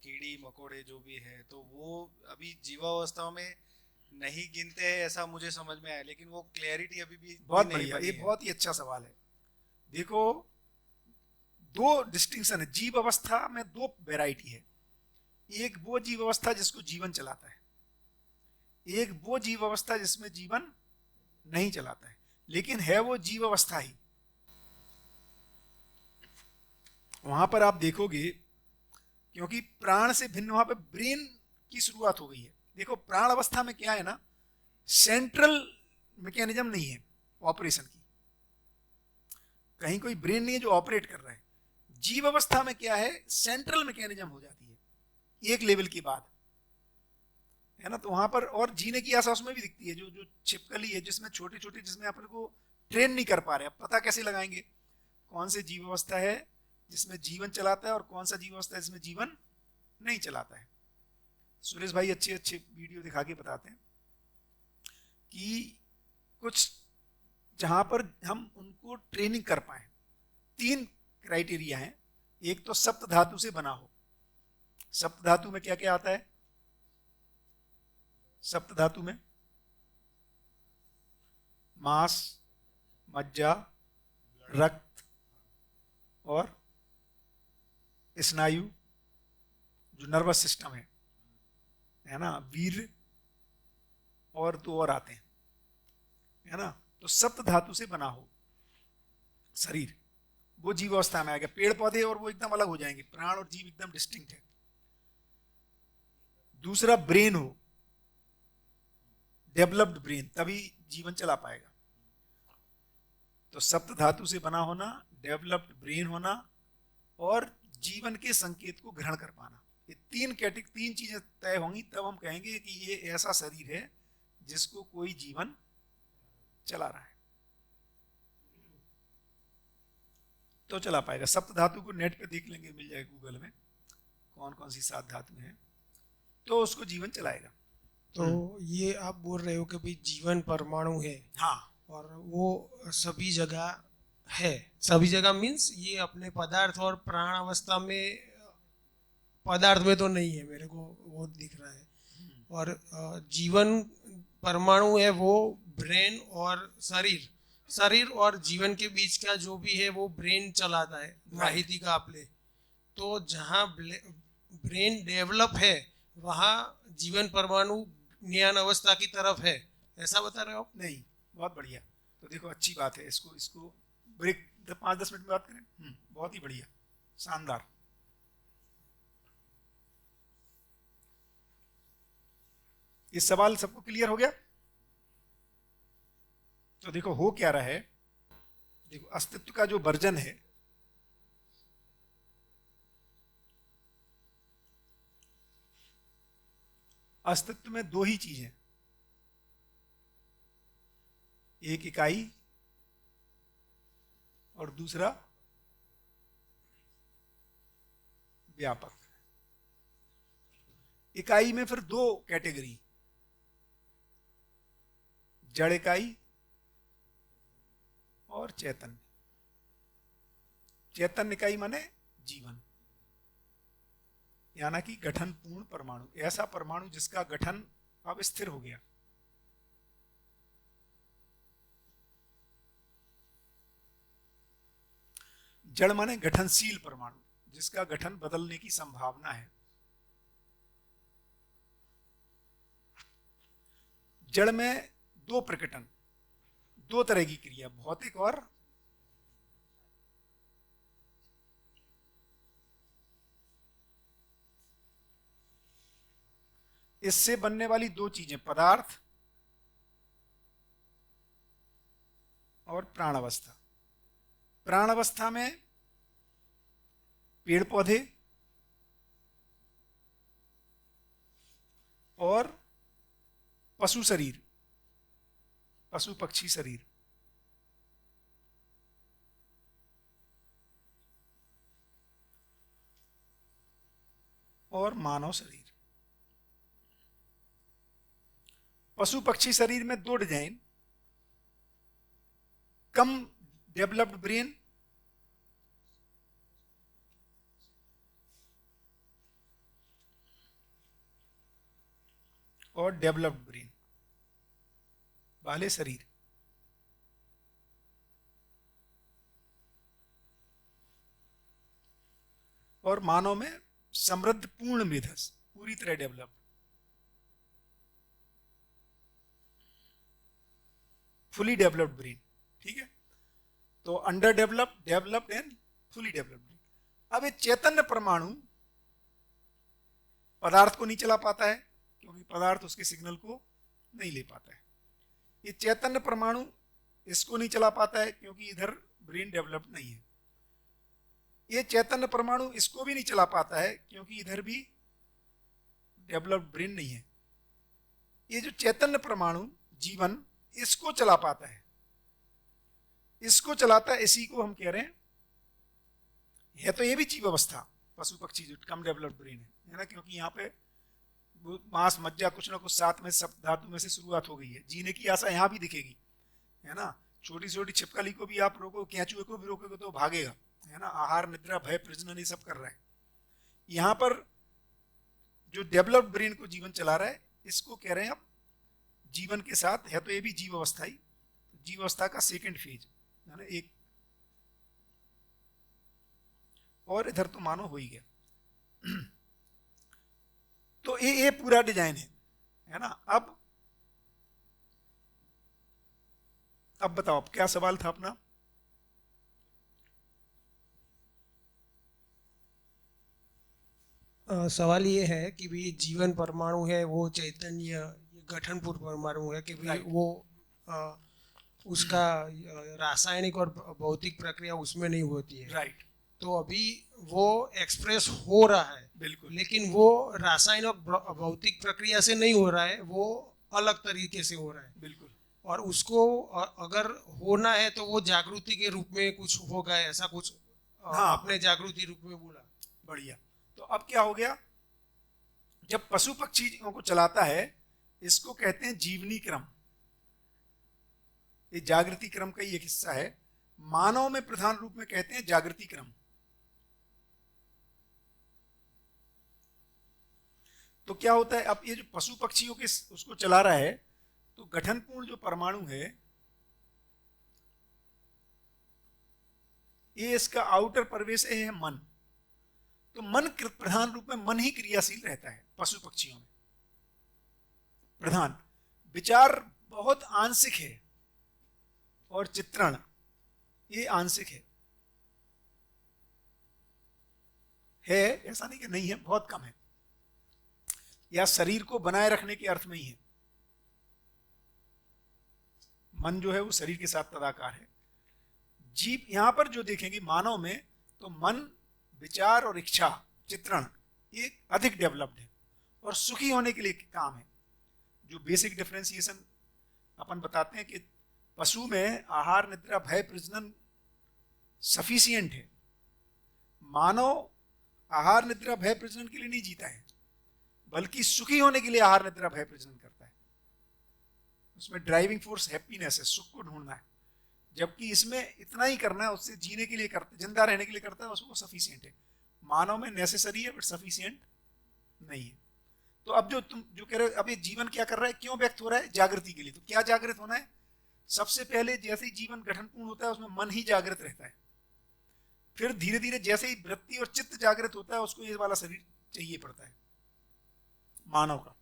कीड़ी मकोड़े जो भी है, तो वो अभी जीवावस्था में नहीं गिनते हैं ऐसा मुझे समझ में आया, लेकिन वो क्लैरिटी अभी भी बहुत नहीं बढ़िया, बनी ये है। बहुत ही अच्छा सवाल है। देखो दो डिस्टिंक्शन है जीव अवस्था में, दो वैरायटी है। एक वो जीव अवस्था जिसको जीवन चलाता है, एक वो जीव अवस्था जिसमें जीवन नहीं चलाता है, लेकिन है वो जीव अवस्था ही। वहां पर आप देखोगे क्योंकि प्राण से भिन्न वहां पर ब्रेन की शुरुआत हो गई है। देखो प्राण अवस्था में क्या है ना, सेंट्रल मैकेनिज्म नहीं है ऑपरेशन की, कहीं कोई ब्रेन नहीं है जो ऑपरेट कर रहा है। जीव अवस्था में क्या है, सेंट्रल मैकेनिज्म हो जाती है एक लेवल के बाद, है ना। तो वहां पर और जीने की आशा उसमें भी दिखती है, जो जो छिपकली है जिसमें छोटे छोटे, जिसमें अपन को ट्रेन नहीं कर पा रहे। अब पता कैसे लगाएंगे कौन से जीव अवस्था है जिसमें जीवन चलाता है और कौन सा जीव अवस्था है जिसमें जीवन नहीं चलाता है। सुरेश भाई अच्छे अच्छे वीडियो दिखा के बताते हैं कि कुछ जहां पर हम उनको ट्रेनिंग कर पाए। 3 क्राइटेरिया हैं। एक तो सप्त धातु से बना हो। सप्त धातु में क्या क्या आता है? सप्त धातु में मांस, मज्जा, रक्त और स्नायु, जो नर्वस सिस्टम है ना, वीर्य, और 2 और आते हैं, है ना। तो सप्त धातु से बना हो शरीर, वो जीव अवस्था में आएगा। पेड़ पौधे और वो एकदम अलग हो जाएंगे, प्राण और जीव एकदम डिस्टिंक्ट है। दूसरा ब्रेन हो, डेवलप्ड ब्रेन, तभी जीवन चला पाएगा। तो सप्त धातु से बना होना, डेवलप्ड ब्रेन होना और जीवन के संकेत को ग्रहण कर पाना, ये 3 चीजें तय होंगी, तब हम कहेंगे कि ये ऐसा शरीर है जिसको कोई जीवन चला रहा है, तो चला पाएगा। सप्त धातु को नेट पे देख लेंगे, मिल जाएगा गूगल में कौन कौन सी 7 धातु हैं, तो उसको जीवन चलाएगा। तो ये आप बोल रहे हो कि भाई जीवन परमाणु है, हाँ, और वो सभी जगह है। सभी जगह मीन्स ये अपने पदार्थ और प्राण अवस्था में, पदार्थ में तो नहीं है, मेरे को वो दिख रहा है। और जीवन परमाणु है वो ब्रेन और शरीर और जीवन के बीच का जो भी है वो ब्रेन चलाता है, माहिती का आपले। तो जहाँ ब्रेन डेवलप है वहाँ जीवन परमाणु ज्ञान अवस्था की तरफ है, ऐसा बता रहे हो आप? नहीं, बहुत बढ़िया। तो देखो अच्छी बात है, इसको ब्रेक 5-10 मिनट में बात करें। बहुत ही बढ़िया, शानदार। ये सवाल सबको क्लियर हो गया? तो देखो हो क्या रहा है, देखो अस्तित्व का जो वर्जन है, अस्तित्व में दो ही चीजें, एक इकाई और दूसरा व्यापक। इकाई में फिर दो कैटेगरी, जड़ इकाई और चैतन्य। चैतन्य इकाई माने जीवन, यानी कि गठन पूर्ण परमाणु, ऐसा परमाणु जिसका गठन अब स्थिर हो गया। जड़ माने गठनशील परमाणु, जिसका गठन बदलने की संभावना है। जड़ में दो प्रकटन, दो तरह की क्रिया, भौतिक और इससे बनने वाली दो चीजें, पदार्थ और प्राण अवस्था। प्राण अवस्था में पेड़ पौधे और पशु शरीर, पशु पक्षी शरीर। और मानव शरीर। पशु पक्षी शरीर में दो डिजाइन, कम डेवलप्ड ब्रेन और डेवलप्ड ब्रेन वाले शरीर। और मानव में समृद्ध पूर्ण मेधस, पूरी तरह डेवलप्ड। फुली डेवलप्ड ब्रेन, ठीक है। तो under developed, developed and fully developed brain. अब ये चैतन्य परमाणु पदार्थ को नहीं चला पाता है, क्योंकि पदार्थ उसके सिग्नल को नहीं ले पाता है। ये चैतन्य परमाणु इसको नहीं चला पाता है, क्योंकि इधर ब्रेन डेवलप्ड नहीं है। ये चैतन्य परमाणु इसको भी नहीं चला पाता है, क्योंकि इधर भी डेवलप्ड ब्रेन नहीं है। ये जो चैतन्य परमाणु जीवन इसको चला पाता है, इसको चलाता है, इसी को हम कह रहे हैं तो ये भी जीव अवस्था, पशु पक्षी जो कम डेवलप्ड ब्रेन है ना, क्योंकि यहाँ पे मांस मज्जा कुछ ना कुछ साथ में सब धातु में से शुरुआत हो गई है। जीने की आशा यहाँ भी दिखेगी, है ना। छोटी छोटी छिपकली को भी आप रोको, केंचुए को भी रोकोगे तो भागेगा, है ना। आहार निद्रा भय प्रजनन ये सब कर रहा है। यहाँ पर जो डेवलप्ड ब्रेन को जीवन चला रहा है, इसको कह रहे हैं आप जीवन के साथ है तो ये भी जीव अवस्था ही, जीव अवस्था का सेकंड फेज है ना एक। और इधर तो मानो हो ही गया। तो ये पूरा डिजाइन है ना। अब बताओ क्या सवाल था अपना? सवाल ये है कि भी जीवन परमाणु है वो चैतन्य गठन पूर्व परमाणु है कि भी वो उसका रासायनिक और भौतिक प्रक्रिया उसमें नहीं होती है, राइट। तो अभी वो एक्सप्रेस हो रहा है, बिल्कुल, लेकिन वो रासायनिक और भौतिक प्रक्रिया से नहीं हो रहा है, वो अलग तरीके से हो रहा है। बिल्कुल। और उसको अगर होना है तो वो जागृति के रूप में कुछ होगा, ऐसा कुछ आपने जागृति रूप में बोला। बढ़िया। तो अब क्या हो गया, जब पशु पक्षियों को चलाता है, इसको कहते हैं जीवनी क्रम। ये जागृति क्रम का ही एक हिस्सा है। मानव में प्रधान रूप में कहते हैं जागृति क्रम। तो क्या होता है, अब ये जो पशु पक्षियों के उसको चला रहा है, तो गठनपूर्ण जो परमाणु है ये इसका आउटर परिवेश है मन। तो मन प्रधान रूप में मन ही क्रियाशील रहता है पशु पक्षियों में, प्रधान। विचार बहुत आंशिक है और चित्रण ये आंशिक है, ऐसा नहीं कि नहीं है, बहुत कम है, या शरीर को बनाए रखने के अर्थ में ही है। मन जो है वो शरीर के साथ तदाकार है। जीव यहां पर जो देखेंगे मानव में, तो मन, विचार और इच्छा, चित्रण ये अधिक डेवलप्ड है और सुखी होने के लिए काम है। जो बेसिक डिफरेंशिएशन अपन बताते हैं कि पशु में आहार निद्रा भय प्रजनन सफिशिएंट है, मानव आहार निद्रा भय प्रजनन के लिए नहीं जीता है, बल्कि सुखी होने के लिए आहार निद्रा भय प्रजनन करता है। उसमें ड्राइविंग फोर्स हैप्पीनेस है, सुख को ढूंढना है, जबकि इसमें इतना ही करना है, उससे जीने के लिए करते, जिंदा रहने के लिए करता है, उसको सफिशिएंट है। मानव में नेसेसरी है बट सफिशिएंट नहीं है। तो अब जो तुम जो कह रहे हो, अब ये जीवन क्या कर रहा है, क्यों व्यक्त हो रहा है, जागृति के लिए। तो क्या जागृत होना है, सबसे पहले जैसे ही जीवन गठनपूर्ण होता है उसमें मन ही जागृत रहता है, फिर धीरे धीरे जैसे ही वृत्ति और चित्त जागृत होता है उसको ये वाला शरीर चाहिए पड़ता है मानव का,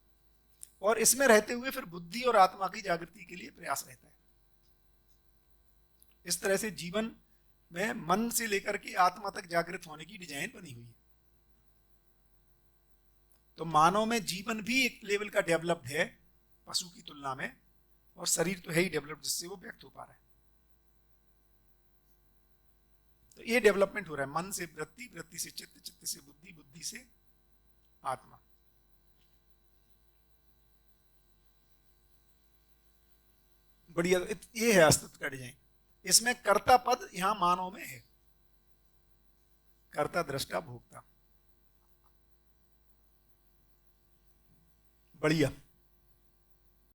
और इसमें रहते हुए फिर बुद्धि और आत्मा की जागृति के लिए प्रयास रहता है। इस तरह से जीवन में मन से लेकर के आत्मा तक जागृत होने की डिजाइन बनी हुई है। तो मानव में जीवन भी एक लेवल का डेवलप्ड है पशु की तुलना में, और शरीर तो है ही डेवलप्ड जिससे वो व्यक्त हो पा रहा है। तो ये डेवलपमेंट हो रहा है मन से वृत्ति, वृत्ति से चित्त, चित्त से बुद्धि, बुद्धि से आत्मा। बढ़िया, ये है अस्तित्व का डिजाइन। इसमें कर्ता पद यहां मानव में है, कर्ता दृष्टा भोक्ता। बढ़िया।